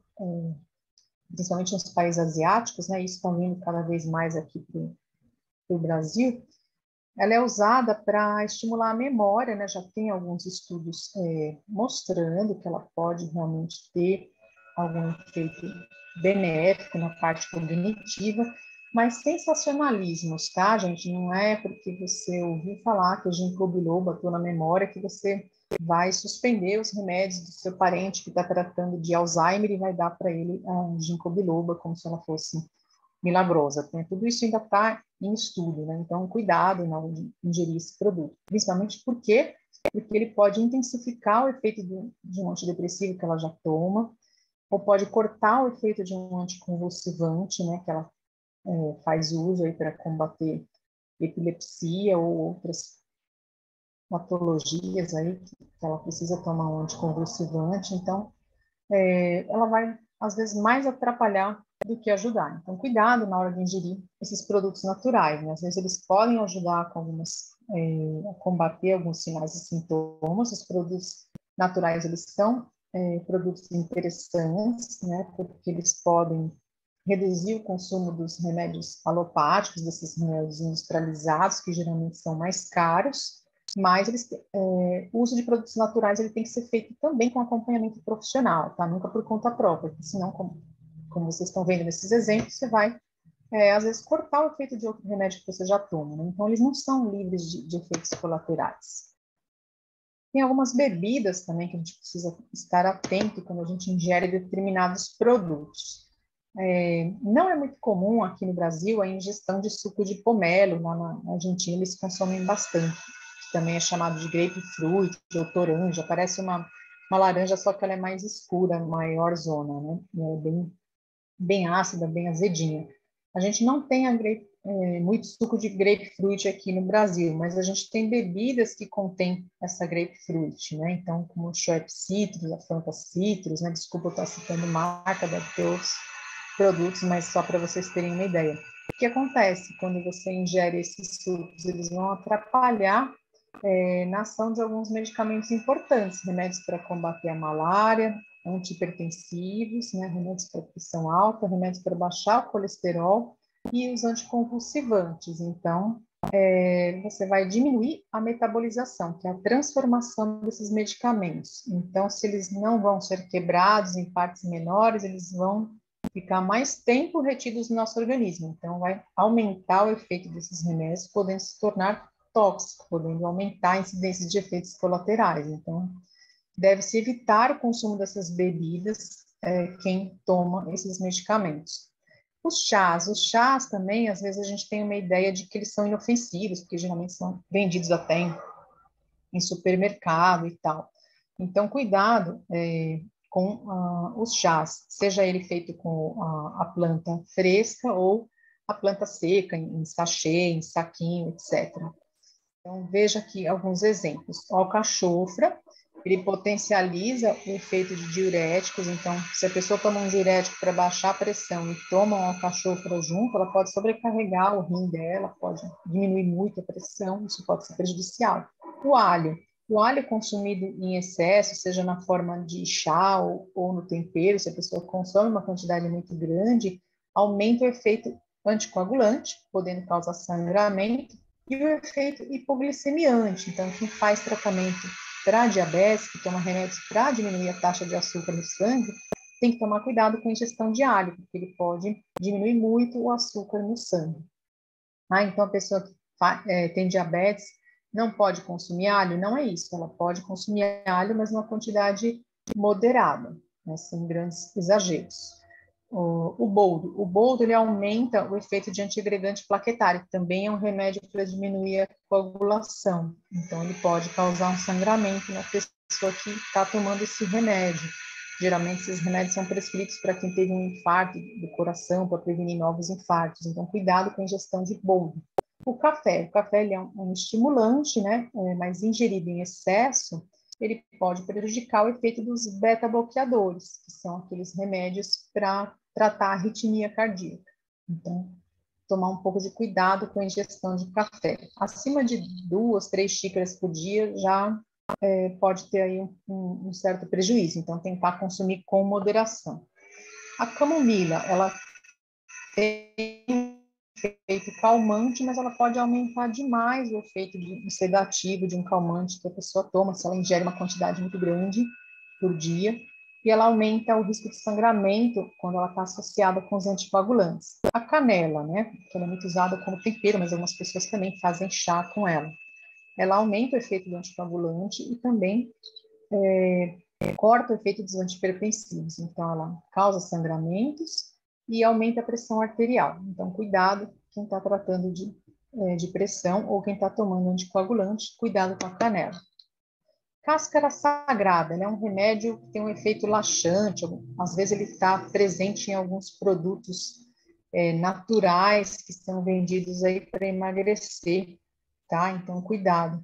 principalmente nos países asiáticos, né? Isso está vindo cada vez mais aqui para o Brasil. Ela é usada para estimular a memória, né? Já tem alguns estudos mostrando que ela pode realmente ter algum efeito benéfico na parte cognitiva, mas sensacionalismos, tá, gente? Não é porque você ouviu falar que o ginkgo biloba atua na memória que você vai suspender os remédios do seu parente que está tratando de Alzheimer e vai dar para ele a ginkgo biloba como se ela fosse milagrosa. Né? Tudo isso ainda está em estudo, né? Então, cuidado na hora de ingerir esse produto. Principalmente porque ele pode intensificar o efeito de um antidepressivo que ela já toma, ou pode cortar o efeito de um anticonvulsivante, né? Que ela faz uso aí para combater epilepsia ou outras patologias aí que ela precisa tomar um anticonvulsivante. Então, ela vai, às vezes, mais atrapalhar do que ajudar. Então, cuidado na hora de ingerir esses produtos naturais, né? Às vezes, eles podem ajudar com a combater alguns sinais e sintomas. Os produtos naturais, eles são produtos interessantes, né? Porque eles podem reduzir o consumo dos remédios alopáticos, desses remédios industrializados, que geralmente são mais caros, mas o uso de produtos naturais ele tem que ser feito também com acompanhamento profissional, tá? Nunca por conta própria, porque senão, como vocês estão vendo nesses exemplos, você vai, às vezes, cortar o efeito de outro remédio que você já toma, né? Então, eles não são livres de efeitos colaterais. Tem algumas bebidas também que a gente precisa estar atento quando a gente ingere determinados produtos. Não é muito comum aqui no Brasil a ingestão de suco de pomelo, lá na Argentina eles consomem bastante, que também é chamado de grapefruit ou toranja, parece uma laranja, só que ela é mais escura, maior zona, né? E é bem ácida, bem azedinha. A gente não tem muito suco de grapefruit aqui no Brasil, mas a gente tem bebidas que contêm essa grapefruit, né? Então, como o Schweppes Citrus, a Fanta Citrus, né? Desculpa eu estar citando marca, deve ter outros produtos, mas só para vocês terem uma ideia. O que acontece quando você ingere esses sucos? Eles vão atrapalhar na ação de alguns medicamentos importantes, remédios para combater a malária, antihipertensivos, né, remédios para pressão alta, remédios para baixar o colesterol e os anticonvulsivantes. Então, você vai diminuir a metabolização, que é a transformação desses medicamentos. Então, se eles não vão ser quebrados em partes menores, eles vão ficar mais tempo retidos no nosso organismo. Então, vai aumentar o efeito desses remédios, podendo se tornar tóxico, podendo aumentar a incidência de efeitos colaterais. Então, deve-se evitar o consumo dessas bebidas, quem toma esses medicamentos. Os chás também, às vezes a gente tem uma ideia de que eles são inofensivos, porque geralmente são vendidos até em supermercado e tal. Então, cuidado com os chás, seja ele feito com a planta fresca ou a planta seca, em sachê, em saquinho, etc. Então, veja aqui alguns exemplos. O alcachofra, ele potencializa o efeito de diuréticos, então, se a pessoa toma um diurético para baixar a pressão e toma um alcachofra junto, ela pode sobrecarregar o rim dela, pode diminuir muito a pressão, isso pode ser prejudicial. O alho consumido em excesso, seja na forma de chá ou no tempero, se a pessoa consome uma quantidade muito grande, aumenta o efeito anticoagulante, podendo causar sangramento, e o efeito hipoglicemiante. Então, quem faz tratamento para diabetes, que toma remédios para diminuir a taxa de açúcar no sangue, tem que tomar cuidado com a ingestão de alho, porque ele pode diminuir muito o açúcar no sangue. Então, a pessoa que tem diabetes não pode consumir alho? Não é isso, ela pode consumir alho, mas numa quantidade moderada, né, sem grandes exageros. O boldo ele aumenta o efeito de antiagregante plaquetário, que também é um remédio para diminuir a coagulação. Então, ele pode causar um sangramento na pessoa que está tomando esse remédio. Geralmente, esses remédios são prescritos para quem teve um infarto do coração, para prevenir novos infartos. Então, cuidado com a ingestão de boldo. O café ele é um estimulante, né? Mas ingerido em excesso, ele pode prejudicar o efeito dos beta-bloqueadores, que são aqueles remédios para tratar a arritmia cardíaca. Então, tomar um pouco de cuidado com a ingestão de café. Acima de 2, 3 xícaras por dia já pode ter aí um certo prejuízo. Então, tentar consumir com moderação. A camomila, ela tem efeito calmante, mas ela pode aumentar demais o efeito de um sedativo, de um calmante que a pessoa toma, se ela ingere uma quantidade muito grande por dia, e ela aumenta o risco de sangramento quando ela está associada com os anticoagulantes. A canela, né, que ela é muito usada como tempero, mas algumas pessoas também fazem chá com ela. Ela aumenta o efeito do anticoagulante e também corta o efeito dos antihipertensivos. Então, ela causa sangramentos e aumenta a pressão arterial. Então, cuidado quem está tratando de pressão ou quem está tomando anticoagulante, cuidado com a canela. Cáscara sagrada, é um remédio que tem um efeito laxante, às vezes ele está presente em alguns produtos naturais que são vendidos aí para emagrecer, tá? Então, cuidado.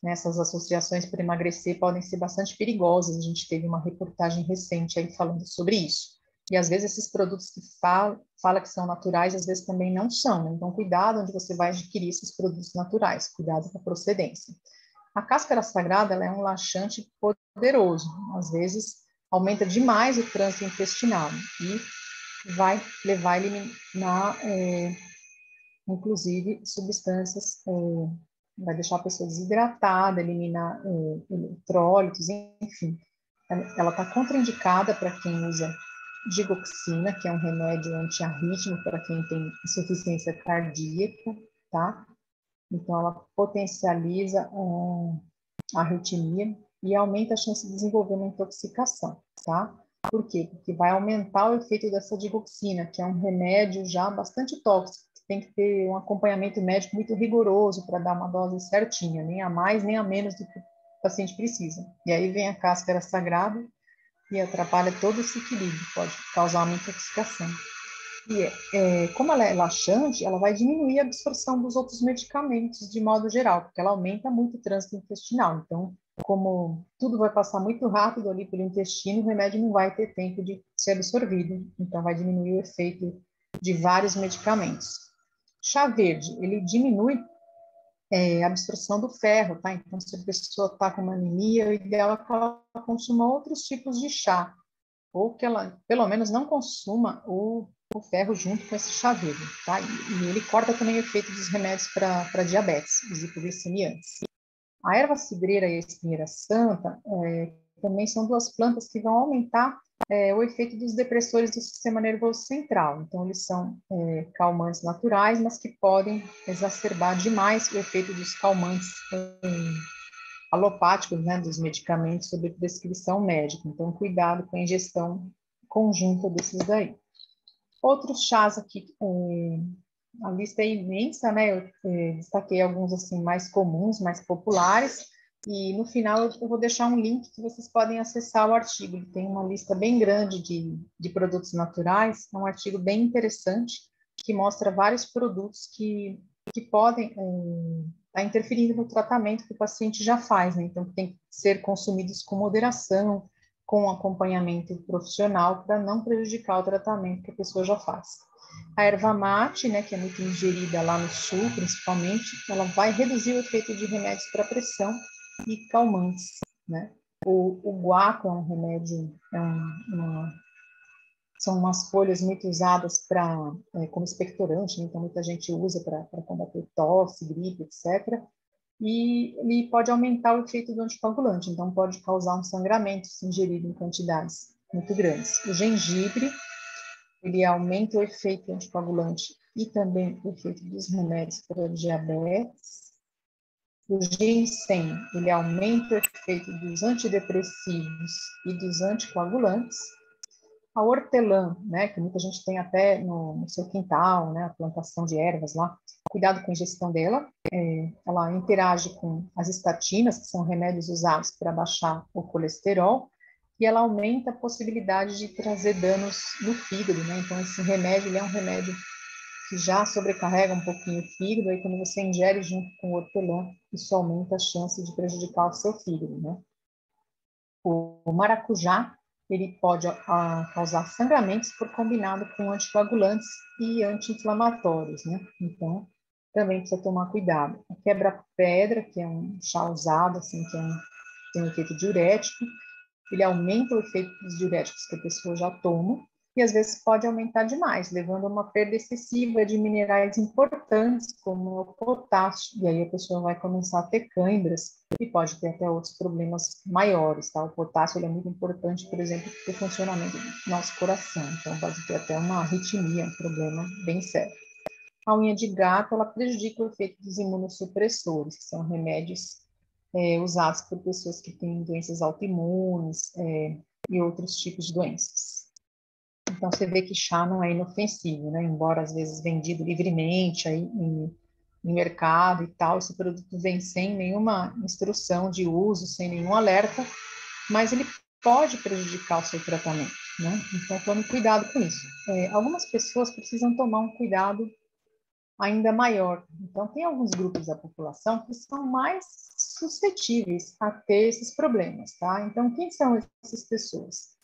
Essas associações para emagrecer podem ser bastante perigosas. A gente teve uma reportagem recente aí falando sobre isso. E às vezes esses produtos que fala que são naturais, às vezes também não são, né? Então, cuidado onde você vai adquirir esses produtos naturais, cuidado com a procedência. A cáscara sagrada, ela é um laxante poderoso, às vezes aumenta demais o trânsito intestinal e vai levar a eliminar, inclusive, substâncias, vai deixar a pessoa desidratada, eliminar eletrólitos, enfim. Ela está contraindicada para quem usa digoxina, que é um remédio antiarrítmico para quem tem insuficiência cardíaca, tá? Então, ela potencializa a arritmia e aumenta a chance de desenvolver uma intoxicação, tá? Por quê? Porque vai aumentar o efeito dessa digoxina, que é um remédio já bastante tóxico. Tem que ter um acompanhamento médico muito rigoroso para dar uma dose certinha, nem a mais nem a menos do que o paciente precisa. E aí vem a cáscara sagrada e atrapalha todo esse equilíbrio, pode causar uma intoxicação. E como ela é laxante, ela vai diminuir a absorção dos outros medicamentos de modo geral, porque ela aumenta muito o trânsito intestinal. Então, como tudo vai passar muito rápido ali pelo intestino, o remédio não vai ter tempo de ser absorvido. Então, vai diminuir o efeito de vários medicamentos. Chá verde, ele diminui a absorção do ferro, tá? Então, se a pessoa está com uma anemia, o ideal é que ela consuma outros tipos de chá, ou que ela, pelo menos, não consuma o ferro junto com esse chá verde, tá? E ele corta também o efeito dos remédios para diabetes, os hipoglicemiantes. A erva cidreira e a espinheira santa também são duas plantas que vão aumentar o efeito dos depressores do sistema nervoso central. Então, eles são calmantes naturais, mas que podem exacerbar demais o efeito dos calmantes alopáticos, né, dos medicamentos sob prescrição médica. Então, cuidado com a ingestão conjunta desses daí. Outros chás aqui, a lista é imensa, né? Eu destaquei alguns assim mais comuns, mais populares, e no final eu vou deixar um link que vocês podem acessar o artigo. Ele tem uma lista bem grande de produtos naturais, é um artigo bem interessante que mostra vários produtos que podem estar interferindo no tratamento que o paciente já faz, né? Então tem que ser consumidos com moderação, com acompanhamento profissional para não prejudicar o tratamento que a pessoa já faz. A erva mate, né, que é muito ingerida lá no sul, principalmente, ela vai reduzir o efeito de remédios para pressão e calmantes, né? O guaco é um remédio, são umas folhas muito usadas como expectorante, né? Então muita gente usa para combater tosse, gripe, etc. E ele pode aumentar o efeito do anticoagulante, então pode causar um sangramento se ingerido em quantidades muito grandes. O gengibre, ele aumenta o efeito anticoagulante e também o efeito dos remédios para diabetes. O ginseng, ele aumenta o efeito dos antidepressivos e dos anticoagulantes. A hortelã, né, que muita gente tem até no seu quintal, né, a plantação de ervas lá, cuidado com a ingestão dela. Ela interage com as estatinas, que são remédios usados para baixar o colesterol, e ela aumenta a possibilidade de trazer danos no fígado, né? Então, esse remédio, ele é um remédio que já sobrecarrega um pouquinho o fígado, aí quando você ingere junto com o hortelã, isso aumenta a chance de prejudicar o seu fígado, né? O maracujá, ele pode causar sangramentos por combinado com anticoagulantes e anti-inflamatórios, né? Então, também precisa tomar cuidado. A quebra-pedra, que é um chá usado, assim, tem um efeito diurético, ele aumenta o efeito dos diuréticos que a pessoa já toma, e às vezes pode aumentar demais, levando a uma perda excessiva de minerais importantes, como o potássio, e aí a pessoa vai começar a ter câimbras e pode ter até outros problemas maiores, tá? O potássio ele é muito importante, por exemplo, para o funcionamento do nosso coração, então pode ter até uma arritmia, um problema bem sério. A unha de gato, ela prejudica o efeito dos imunossupressores, que são remédios usados por pessoas que têm doenças autoimunes e outros tipos de doenças. Então, você vê que chá não é inofensivo, né? Embora às vezes vendido livremente aí em mercado e tal, esse produto vem sem nenhuma instrução de uso, sem nenhum alerta, mas ele pode prejudicar o seu tratamento, né? Então, tome cuidado com isso. Algumas pessoas precisam tomar um cuidado ainda maior. Então, tem alguns grupos da população que são mais suscetíveis a ter esses problemas, tá? Então, quem são essas pessoas?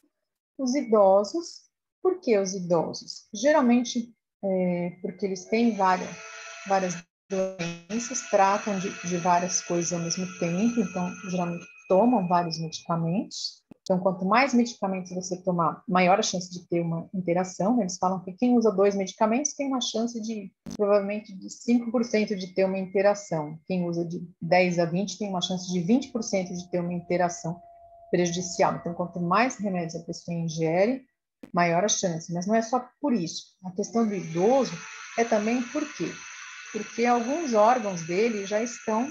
Os idosos. Por que os idosos? Geralmente, porque eles têm várias doenças, tratam de várias coisas ao mesmo tempo, então, geralmente tomam vários medicamentos. Então, quanto mais medicamentos você tomar, maior a chance de ter uma interação. Eles falam que quem usa 2 medicamentos tem uma chance provavelmente, de 5% de ter uma interação. Quem usa de 10 a 20 tem uma chance de 20% de ter uma interação prejudicial. Então, quanto mais remédios a pessoa ingere, maior a chance. Mas não é só por isso. A questão do idoso é também por quê? Porque alguns órgãos dele já estão,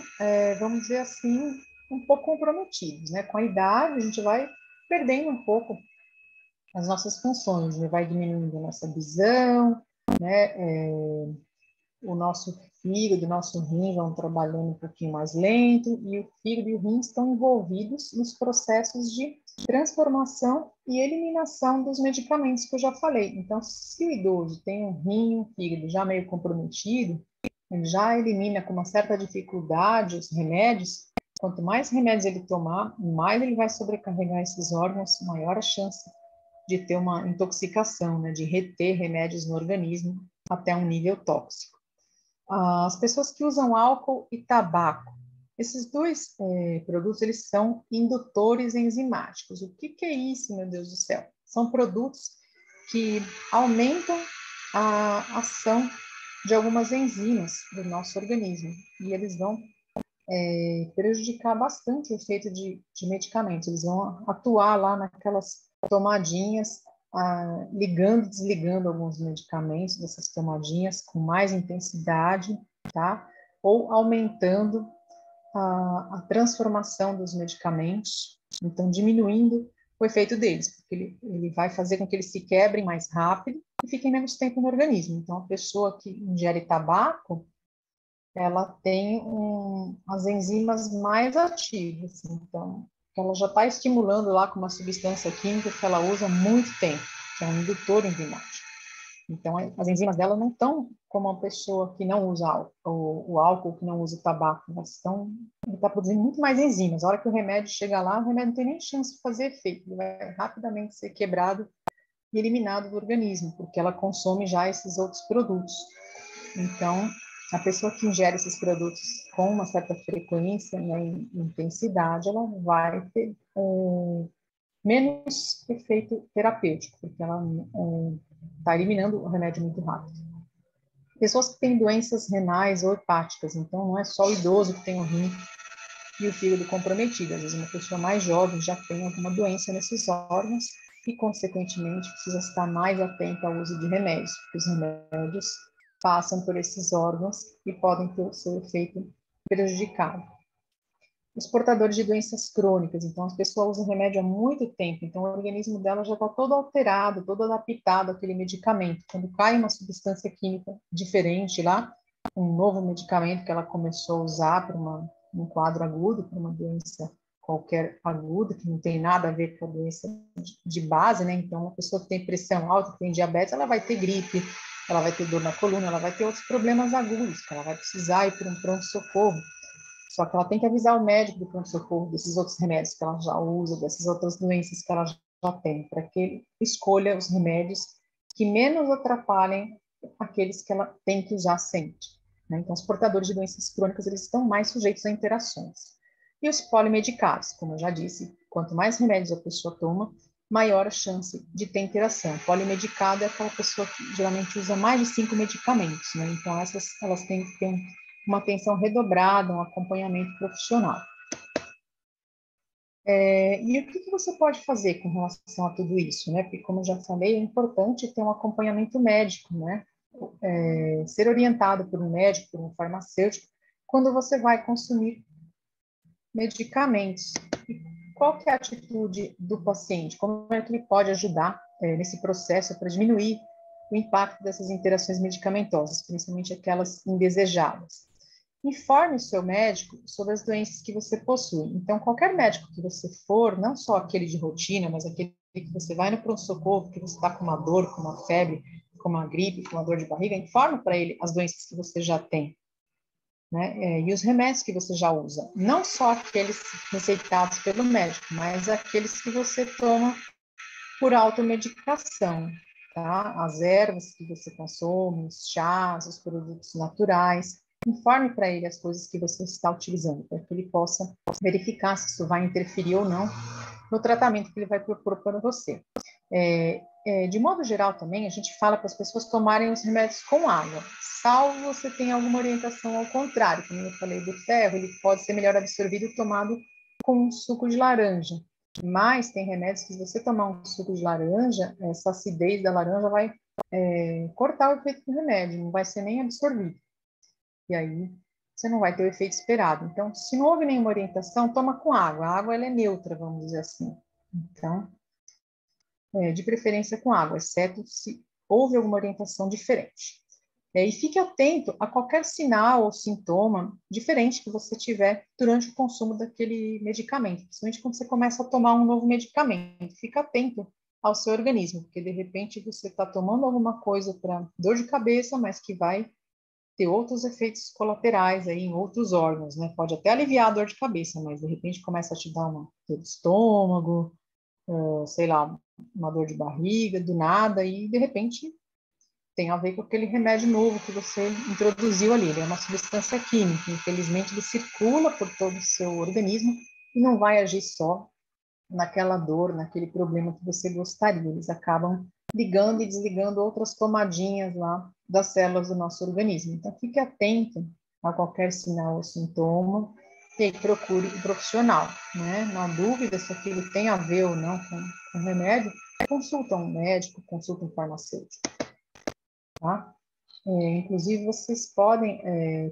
vamos dizer assim, um pouco comprometidos, né? Com a idade, a gente vai perdendo um pouco as nossas funções, né? Vai diminuindo a nossa visão, né? O nosso fígado, o nosso rim vão trabalhando um pouquinho mais lento, e o fígado e o rim estão envolvidos nos processos de transformação e eliminação dos medicamentos que eu já falei. Então, se o idoso tem um rim e um fígado já meio comprometido, ele já elimina com uma certa dificuldade os remédios. Quanto mais remédios ele tomar, mais ele vai sobrecarregar esses órgãos, maior a chance de ter uma intoxicação, né, de reter remédios no organismo até um nível tóxico. As pessoas que usam álcool e tabaco, esses dois produtos, eles são indutores enzimáticos. O que é isso, meu Deus do céu? São produtos que aumentam a ação de algumas enzimas do nosso organismo, e eles vão prejudicar bastante o efeito de medicamentos. Eles vão atuar lá naquelas tomadinhas, ligando e desligando alguns medicamentos dessas tomadinhas com mais intensidade, tá? Ou aumentando a transformação dos medicamentos, então diminuindo o efeito deles, porque ele vai fazer com que eles se quebrem mais rápido e fiquem menos tempo no organismo. Então, a pessoa que ingere tabaco, ela tem as enzimas mais ativas, então ela já está estimulando lá com uma substância química que ela usa há muito tempo, que é um indutor enzimático. Então, as enzimas dela não estão como uma pessoa que não usa álcool, o álcool, que não usa o tabaco, ele está produzindo muito mais enzimas. A hora que o remédio chega lá, o remédio não tem nem chance de fazer efeito, ele vai rapidamente ser quebrado e eliminado do organismo, porque ela consome já esses outros produtos. Então, a pessoa que ingere esses produtos com uma certa frequência, né, e intensidade, ela vai ter menos efeito terapêutico, porque ela está eliminando o remédio muito rápido. Pessoas que têm doenças renais ou hepáticas, então não é só o idoso que tem o rim e o fígado comprometido, às vezes uma pessoa mais jovem já tem alguma doença nesses órgãos e, consequentemente, precisa estar mais atenta ao uso de remédios, porque os remédios passam por esses órgãos e podem ter o seu efeito prejudicado. Os portadores de doenças crônicas, então as pessoas usam remédio há muito tempo, então o organismo dela já está todo alterado, todo adaptado àquele medicamento. Quando cai uma substância química diferente lá, um novo medicamento que ela começou a usar para um quadro agudo, para uma doença qualquer aguda, que não tem nada a ver com a doença de base, né? Então, uma pessoa que tem pressão alta, que tem diabetes, ela vai ter gripe, ela vai ter dor na coluna, ela vai ter outros problemas agudos, que ela vai precisar ir para um pronto-socorro. Só que ela tem que avisar o médico do pronto-socorro desses outros remédios que ela já usa, dessas outras doenças que ela já tem, para que ele escolha os remédios que menos atrapalhem aqueles que ela tem que usar sempre, né? Então, os portadores de doenças crônicas, eles estão mais sujeitos a interações. E os polimedicados, como eu já disse, quanto mais remédios a pessoa toma, maior a chance de ter interação. Polimedicado é aquela pessoa que geralmente usa mais de 5 medicamentos, né? Então, elas têm que ter uma atenção redobrada, um acompanhamento profissional. E o que você pode fazer com relação a tudo isso, né? Porque, como eu já falei, é importante ter um acompanhamento médico, né? Ser orientado por um médico, por um farmacêutico, quando você vai consumir medicamentos. E qual que é a atitude do paciente? Como é que ele pode ajudar nesse processo para diminuir o impacto dessas interações medicamentosas, principalmente aquelas indesejadas? Informe o seu médico sobre as doenças que você possui. Então, qualquer médico que você for, não só aquele de rotina, mas aquele que você vai no pronto-socorro, que você está com uma dor, com uma febre, com uma gripe, com uma dor de barriga, informe para ele as doenças que você já tem, né? E os remédios que você já usa. Não só aqueles receitados pelo médico, mas aqueles que você toma por automedicação, tá? As ervas que você consome, os chás, os produtos naturais. Informe para ele as coisas que você está utilizando, para que ele possa verificar se isso vai interferir ou não no tratamento que ele vai propor para você. De modo geral também, a gente fala para as pessoas tomarem os remédios com água, salvo você tenha alguma orientação ao contrário. Como eu falei do ferro, ele pode ser melhor absorvido tomado com um suco de laranja. Mas tem remédios que, se você tomar um suco de laranja, essa acidez da laranja vai cortar o efeito do remédio, não vai ser nem absorvido. E aí você não vai ter o efeito esperado. Então, se não houve nenhuma orientação, toma com água. A água ela é neutra, vamos dizer assim. Então, de preferência com água, exceto se houve alguma orientação diferente. E fique atento a qualquer sinal ou sintoma diferente que você tiver durante o consumo daquele medicamento, principalmente quando você começa a tomar um novo medicamento. Fica atento ao seu organismo, porque de repente você está tomando alguma coisa para dor de cabeça, mas que vai ter outros efeitos colaterais aí em outros órgãos, né? Pode até aliviar a dor de cabeça, mas de repente começa a te dar uma dor de estômago, sei lá, uma dor de barriga, do nada, e de repente tem a ver com aquele remédio novo que você introduziu ali. Ele é uma substância química, infelizmente ele circula por todo o seu organismo e não vai agir só naquela dor, naquele problema que você gostaria. Eles acabam ligando e desligando outras tomadinhas lá das células do nosso organismo. Então, fique atento a qualquer sinal ou sintoma e aí procure um profissional, né? Na dúvida se aquilo tem a ver ou não com o remédio, consulta um médico, consulta um farmacêutico, tá? Inclusive, vocês podem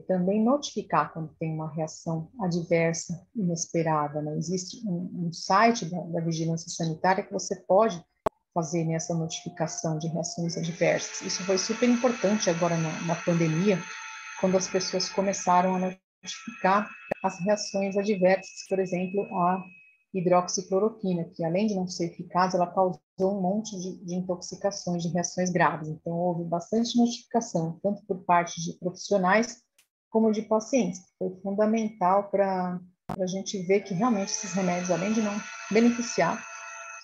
também notificar quando tem uma reação adversa inesperada, né? Existe um site da Vigilância Sanitária que você pode fazer nessa notificação de reações adversas. Isso foi super importante agora na pandemia, quando as pessoas começaram a notificar as reações adversas, por exemplo, a hidroxicloroquina, que além de não ser eficaz, ela causou um monte de intoxicações, de reações graves. Então, houve bastante notificação, tanto por parte de profissionais como de pacientes. Foi fundamental para a gente ver que realmente esses remédios, além de não beneficiar,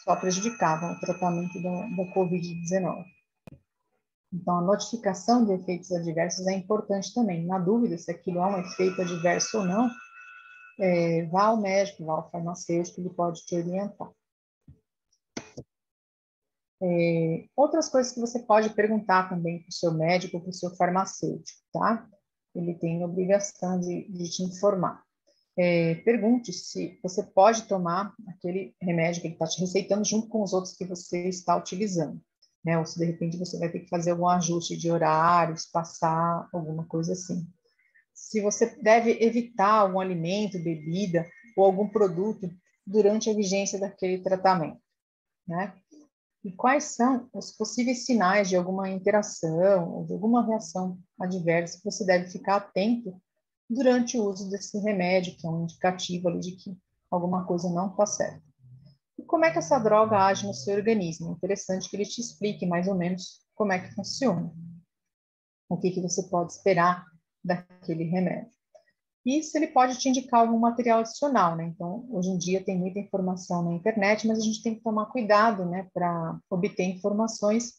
só prejudicavam o tratamento da Covid-19. Então, a notificação de efeitos adversos é importante também. Na dúvida se aquilo é um efeito adverso ou não, vá ao médico, vá ao farmacêutico, ele pode te orientar. Outras coisas que você pode perguntar também para o seu médico, para o seu farmacêutico, tá? Ele tem a obrigação de te informar. Pergunte se você pode tomar aquele remédio que ele está te receitando junto com os outros que você está utilizando, né? Ou se de repente você vai ter que fazer algum ajuste de horários, passar alguma coisa assim. Se você deve evitar algum alimento, bebida ou algum produto durante a vigência daquele tratamento, né? E quais são os possíveis sinais de alguma interação ou de alguma reação adversa que você deve ficar atento durante o uso desse remédio, que é um indicativo ali de que alguma coisa não está certa. E como é que essa droga age no seu organismo? É interessante que ele te explique mais ou menos como é que funciona, o que você pode esperar daquele remédio. E se ele pode te indicar algum material adicional, né? Então, hoje em dia tem muita informação na internet, mas a gente tem que tomar cuidado, né, para obter informações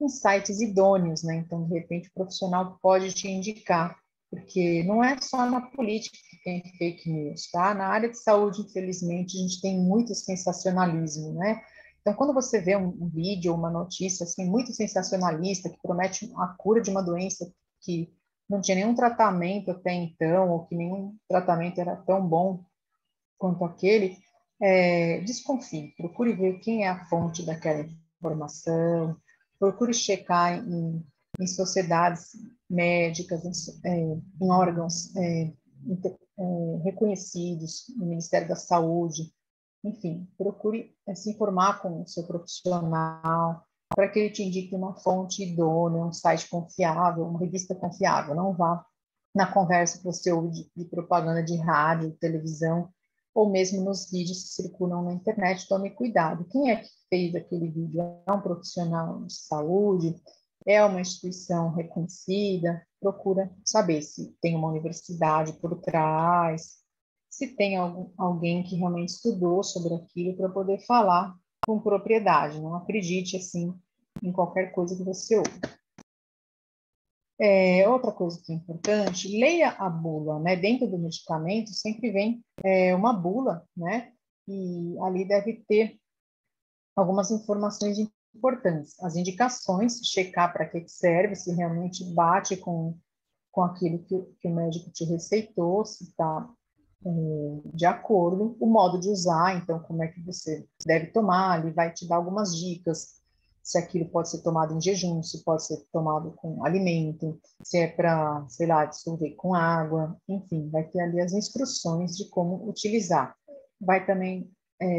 em sites idôneos, né? Então, de repente, o profissional pode te indicar, porque não é só na política que tem fake news, tá? Na área de saúde, infelizmente, a gente tem muito sensacionalismo, né? Então, quando você vê um vídeo ou uma notícia assim muito sensacionalista que promete a cura de uma doença que não tinha nenhum tratamento até então, ou que nenhum tratamento era tão bom quanto aquele, desconfie, procure ver quem é a fonte daquela informação, procure checar em sociedades médicas, em órgãos reconhecidos, no Ministério da Saúde, enfim, procure se informar com o seu profissional, para que ele te indique uma fonte idônea, um site confiável, uma revista confiável. Não vá na conversa que você ouve de propaganda de rádio, televisão, ou mesmo nos vídeos que circulam na internet. Tome cuidado. Quem é que fez aquele vídeo? É um profissional de saúde? É uma instituição reconhecida? Procura saber se tem uma universidade por trás, se tem alguém que realmente estudou sobre aquilo para poder falar com propriedade. Não acredite, assim, em qualquer coisa que você ouve. Outra coisa que é importante, leia a bula, né? Dentro do medicamento sempre vem uma bula, né? E ali deve ter algumas informações importantes. As indicações, checar para que serve, se realmente bate com aquilo que o médico te receitou, se está de acordo, o modo de usar, então como é que você deve tomar, ele vai te dar algumas dicas, se aquilo pode ser tomado em jejum, se pode ser tomado com alimento, se é para, sei lá, dissolver com água, enfim, vai ter ali as instruções de como utilizar. Vai também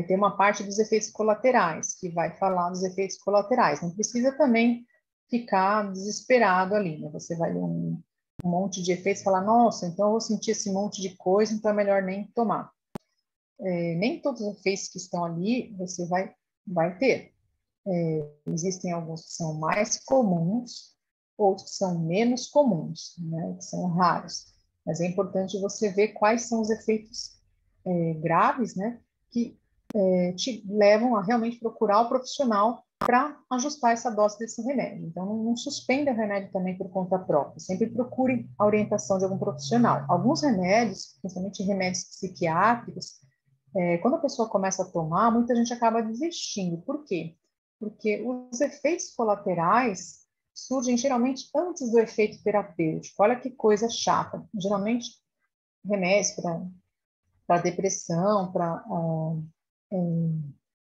tem uma parte dos efeitos colaterais, que vai falar dos efeitos colaterais. Não precisa também ficar desesperado ali, né? Você vai ler um monte de efeitos e falar, nossa, então eu vou sentir esse monte de coisa, então é melhor nem tomar. Nem todos os efeitos que estão ali você vai ter. Existem alguns que são mais comuns, outros que são menos comuns, né? Que são raros. Mas é importante você ver quais são os efeitos graves, né? Que te levam a realmente procurar o profissional para ajustar essa dose desse remédio. Então, não suspenda o remédio também por conta própria. Sempre procure a orientação de algum profissional. Alguns remédios, principalmente remédios psiquiátricos, quando a pessoa começa a tomar, muita gente acaba desistindo. Por quê? Porque os efeitos colaterais surgem geralmente antes do efeito terapêutico. Olha que coisa chata. Geralmente, remédios para depressão, para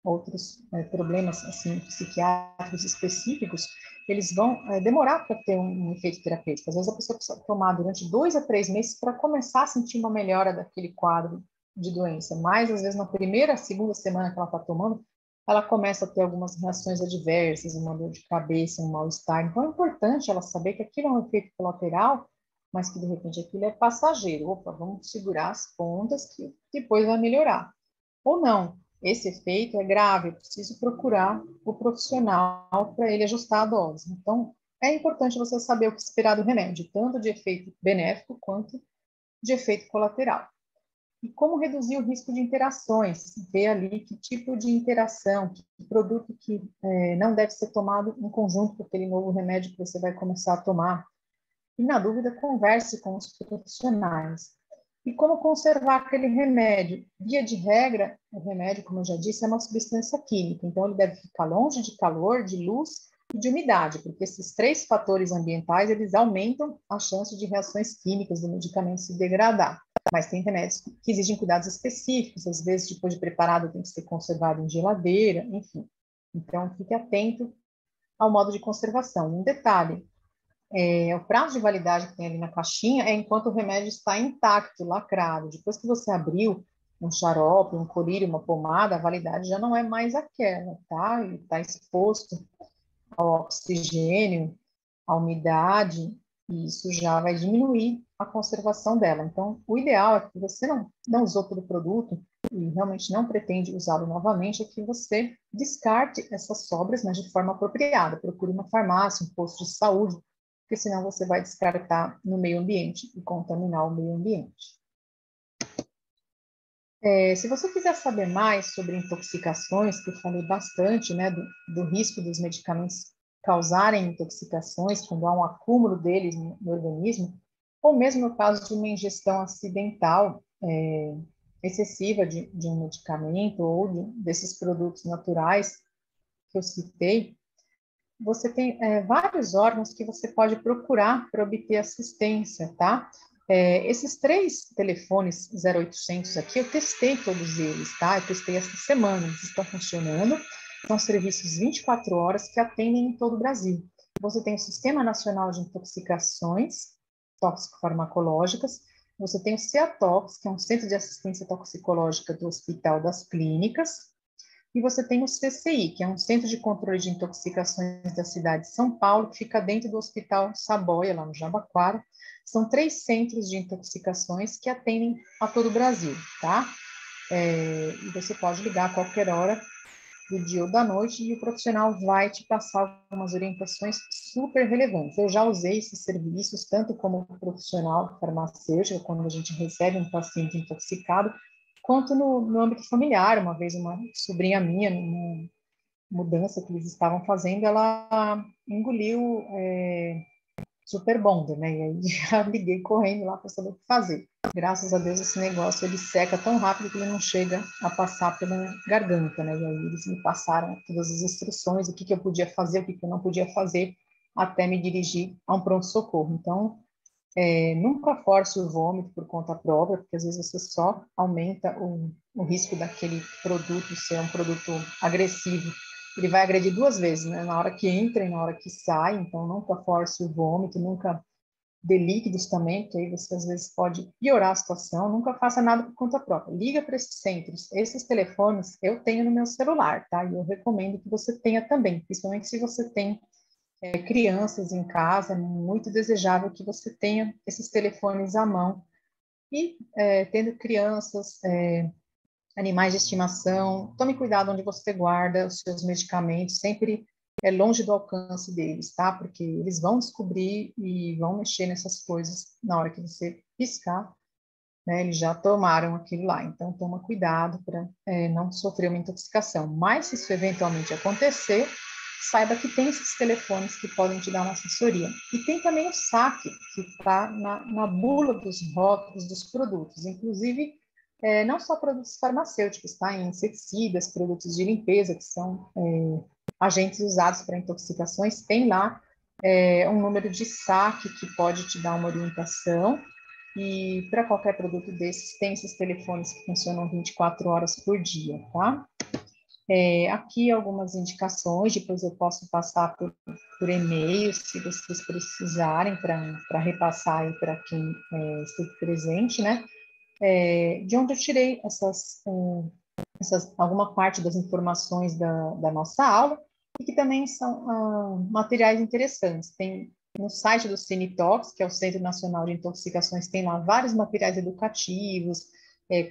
outros problemas assim, psiquiátricos específicos, eles vão demorar para ter um efeito terapêutico. Às vezes a pessoa precisa tomar durante 2 a 3 meses para começar a sentir uma melhora daquele quadro de doença. Mas, às vezes, na primeira, segunda semana que ela está tomando, ela começa a ter algumas reações adversas, uma dor de cabeça, um mal-estar. Então, é importante ela saber que aquilo é um efeito colateral, mas que, de repente, aquilo é passageiro. Opa, vamos segurar as pontas que depois vai melhorar. Ou não, esse efeito é grave, eu preciso procurar o profissional para ele ajustar a dose. Então, é importante você saber o que esperar do remédio, tanto de efeito benéfico quanto de efeito colateral. E como reduzir o risco de interações, ver ali que tipo de interação, que produto que não deve ser tomado em conjunto com aquele novo remédio que você vai começar a tomar. E, na dúvida, converse com os profissionais. E como conservar aquele remédio? Via de regra, o remédio, como eu já disse, é uma substância química, então ele deve ficar longe de calor, de luz e de umidade, porque esses 3 fatores ambientais, eles aumentam a chance de reações químicas do medicamento se degradar. Mas tem remédios que exigem cuidados específicos, às vezes depois de preparado tem que ser conservado em geladeira, enfim. Então, fique atento ao modo de conservação. Um detalhe, o prazo de validade que tem ali na caixinha é enquanto o remédio está intacto, lacrado. Depois que você abriu um xarope, um colírio, uma pomada, a validade já não é mais aquela, tá? Ele está exposto ao oxigênio, à umidade, e isso já vai diminuir a conservação dela. Então, o ideal é que você não usou todo o produto e realmente não pretende usá-lo novamente, é que você descarte essas sobras, mas de forma apropriada. Procure uma farmácia, um posto de saúde, porque senão você vai descartar no meio ambiente e contaminar o meio ambiente. Se você quiser saber mais sobre intoxicações, que eu falei bastante, né, do risco dos medicamentos causarem intoxicações, quando há um acúmulo deles no organismo, ou mesmo no caso de uma ingestão acidental excessiva de um medicamento ou desses produtos naturais que eu citei, você tem vários órgãos que você pode procurar para obter assistência, tá? Esses 3 telefones 0800 aqui, eu testei todos eles, tá? Eu testei essa semana, eles estão funcionando. São serviços 24 horas que atendem em todo o Brasil. Você tem o Sistema Nacional de Intoxicações Tóxico-Farmacológicas, você tem o CEATOX, que é um Centro de Assistência Toxicológica do Hospital das Clínicas, e você tem o CCI, que é um Centro de Controle de Intoxicações da cidade de São Paulo, que fica dentro do Hospital Saboia, lá no Jabaquara. São 3 centros de intoxicações que atendem a todo o Brasil, tá? E você pode ligar a qualquer hora do dia ou da noite e o profissional vai te passar algumas orientações super relevantes. Eu já usei esses serviços, tanto como profissional farmacêutico, quando a gente recebe um paciente intoxicado, quanto no âmbito familiar. Uma vez uma sobrinha minha, numa mudança que eles estavam fazendo, ela engoliu Super Bonder, né? E aí já liguei correndo lá para saber o que fazer. Graças a Deus esse negócio ele seca tão rápido que ele não chega a passar pela garganta, né? E aí eles me passaram todas as instruções, o que eu podia fazer, o que eu não podia fazer, até me dirigir a um pronto-socorro. Então, nunca force o vômito por conta própria, porque às vezes você só aumenta o risco daquele produto ser um produto agressivo. Ele vai agredir 2 vezes, né? Na hora que entra e na hora que sai, então nunca force o vômito, nunca dê líquidos também, que aí você às vezes pode piorar a situação. Nunca faça nada por conta própria. Liga para esses centros. Esses telefones eu tenho no meu celular, tá? E eu recomendo que você tenha também, principalmente se você tem crianças em casa, é muito desejável que você tenha esses telefones à mão. E tendo crianças, animais de estimação, tome cuidado onde você guarda os seus medicamentos, sempre longe do alcance deles, tá? Porque eles vão descobrir e vão mexer nessas coisas na hora que você piscar, né? Eles já tomaram aquilo lá, então toma cuidado para não sofrer uma intoxicação. Mas se isso eventualmente acontecer, saiba que tem esses telefones que podem te dar uma assessoria. E tem também o saque, que está na bula dos rótulos dos produtos, inclusive não só produtos farmacêuticos, tá? Em inseticidas, produtos de limpeza, que são agentes usados para intoxicações, tem lá um número de saque que pode te dar uma orientação, e para qualquer produto desses, tem esses telefones que funcionam 24 horas por dia, tá? Aqui algumas indicações, depois eu posso passar por e-mail, se vocês precisarem, para repassar aí para quem esteve presente, né? De onde eu tirei alguma parte das informações da nossa aula, e que também são materiais interessantes. Tem no site do Cinetox, que é o Centro Nacional de Intoxicações, tem lá vários materiais educativos,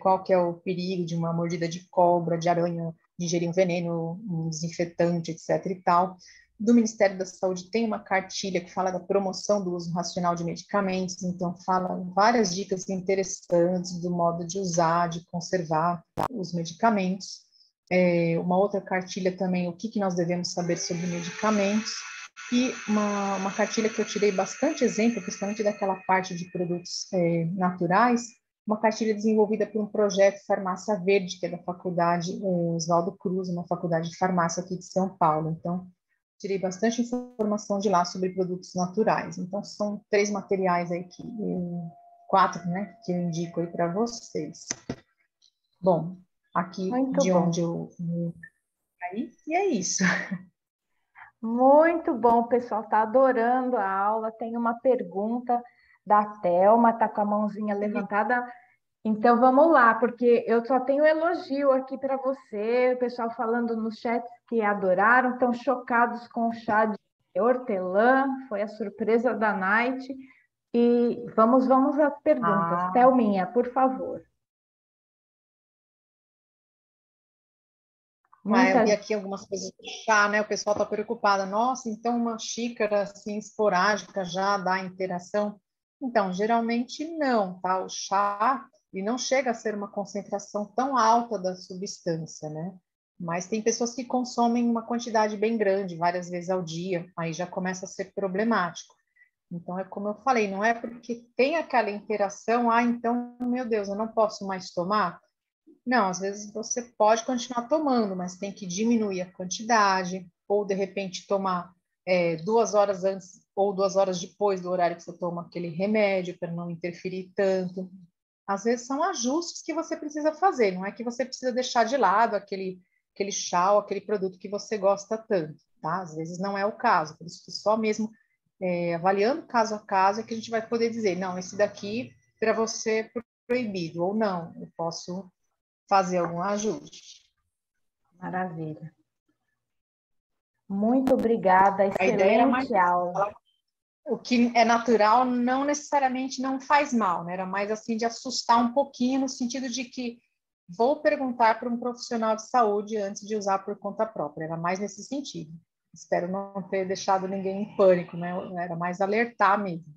qual que é o perigo de uma mordida de cobra, de aranha, de ingerir um veneno, um desinfetante, etc. e tal. Do Ministério da Saúde tem uma cartilha que fala da promoção do uso racional de medicamentos, então fala várias dicas interessantes do modo de usar, de conservar os medicamentos. Uma outra cartilha também, o que nós devemos saber sobre medicamentos, e uma cartilha que eu tirei bastante exemplo, principalmente daquela parte de produtos naturais, uma cartilha desenvolvida por um projeto Farmácia Verde, que é da faculdade Oswaldo Cruz, uma faculdade de farmácia aqui de São Paulo. Então, tirei bastante informação de lá sobre produtos naturais. Então, são 3 materiais aí, 4, né, que eu indico aí para vocês. Bom, aqui Muito de bom. onde eu caí, e é isso. Muito bom, o pessoal está adorando a aula. Tem uma pergunta da Thelma, está com a mãozinha levantada. Então vamos lá, porque eu só tenho elogio aqui para você. O pessoal falando no chat que adoraram, estão chocados com o chá de hortelã, foi a surpresa da Night. E vamos às perguntas. Thelminha, por favor. Eu vi Muitas. aqui algumas coisas do chá, né? O pessoal está preocupado. Nossa, então uma xícara assim esporádica já dá interação? Então, geralmente não, tá? O chá, ele não chega a ser uma concentração tão alta da substância, né? Mas tem pessoas que consomem uma quantidade bem grande, várias vezes ao dia, aí já começa a ser problemático. Então, é como eu falei, não é porque tem aquela interação, então, meu Deus, eu não posso mais tomar? Não, às vezes você pode continuar tomando, mas tem que diminuir a quantidade, ou de repente tomar 2 horas antes ou 2 horas depois do horário que você toma aquele remédio, para não interferir tanto. Às vezes são ajustes que você precisa fazer, não é que você precisa deixar de lado aquele chá ou aquele produto que você gosta tanto, tá? Às vezes não é o caso, por isso que só mesmo avaliando caso a caso é que a gente vai poder dizer, não, esse daqui para você é proibido, ou não, eu posso fazer algum ajuste. Maravilha. Muito obrigada, A ideia era mais excelente aula. o que é natural não necessariamente não faz mal, né? Era mais assim de assustar um pouquinho no sentido de que vou perguntar para um profissional de saúde antes de usar por conta própria. Era mais nesse sentido. Espero não ter deixado ninguém em pânico, né? Era mais alertar mesmo.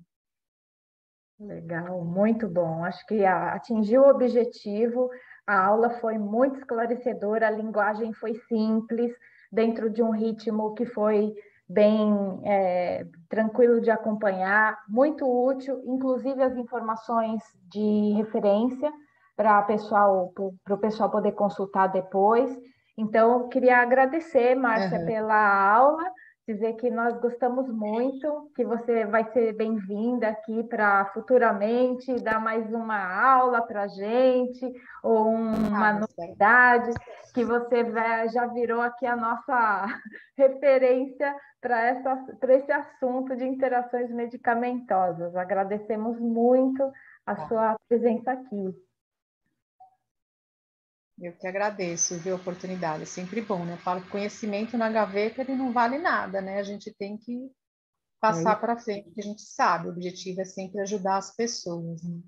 Legal, muito bom. Acho que atingiu o objetivo. A aula foi muito esclarecedora, a linguagem foi simples, dentro de um ritmo que foi bem tranquilo de acompanhar, muito útil, inclusive as informações de referência para o pessoal poder consultar depois. Então, eu queria agradecer, Márcia, Uhum. pela aula dizer que nós gostamos muito, que você vai ser bem-vinda aqui para futuramente dar mais uma aula para a gente, ou uma novidade, que você já virou aqui a nossa referência para esse assunto de interações medicamentosas. Agradecemos muito a sua presença aqui. Eu que agradeço, viu, a oportunidade, é sempre bom, né? Eu falo que conhecimento na gaveta, ele não vale nada, né? A gente tem que passar para frente, porque a gente sabe, o objetivo é sempre ajudar as pessoas, né?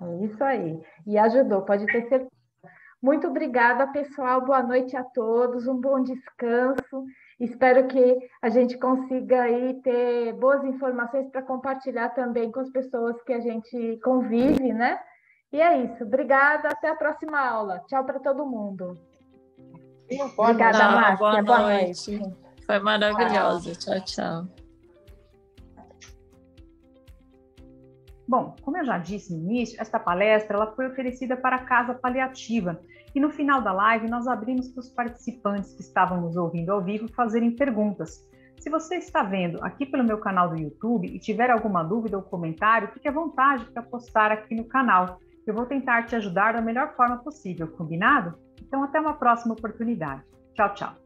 É isso aí. E ajudou, pode ter certeza. Muito obrigada, pessoal. Boa noite a todos, um bom descanso. Espero que a gente consiga aí ter boas informações para compartilhar também com as pessoas que a gente convive, né? E é isso. Obrigada. Até a próxima aula. Tchau para todo mundo. Obrigada, Márcia. Boa noite. Foi maravilhosa. Tchau, tchau. Bom, como eu já disse no início, esta palestra ela foi oferecida para a Casa Paliativa. E no final da live, nós abrimos para os participantes que estavam nos ouvindo ao vivo fazerem perguntas. Se você está vendo aqui pelo meu canal do YouTube e tiver alguma dúvida ou comentário, fique à vontade para postar aqui no canal. Eu vou tentar te ajudar da melhor forma possível, combinado? Então, até uma próxima oportunidade. Tchau, tchau.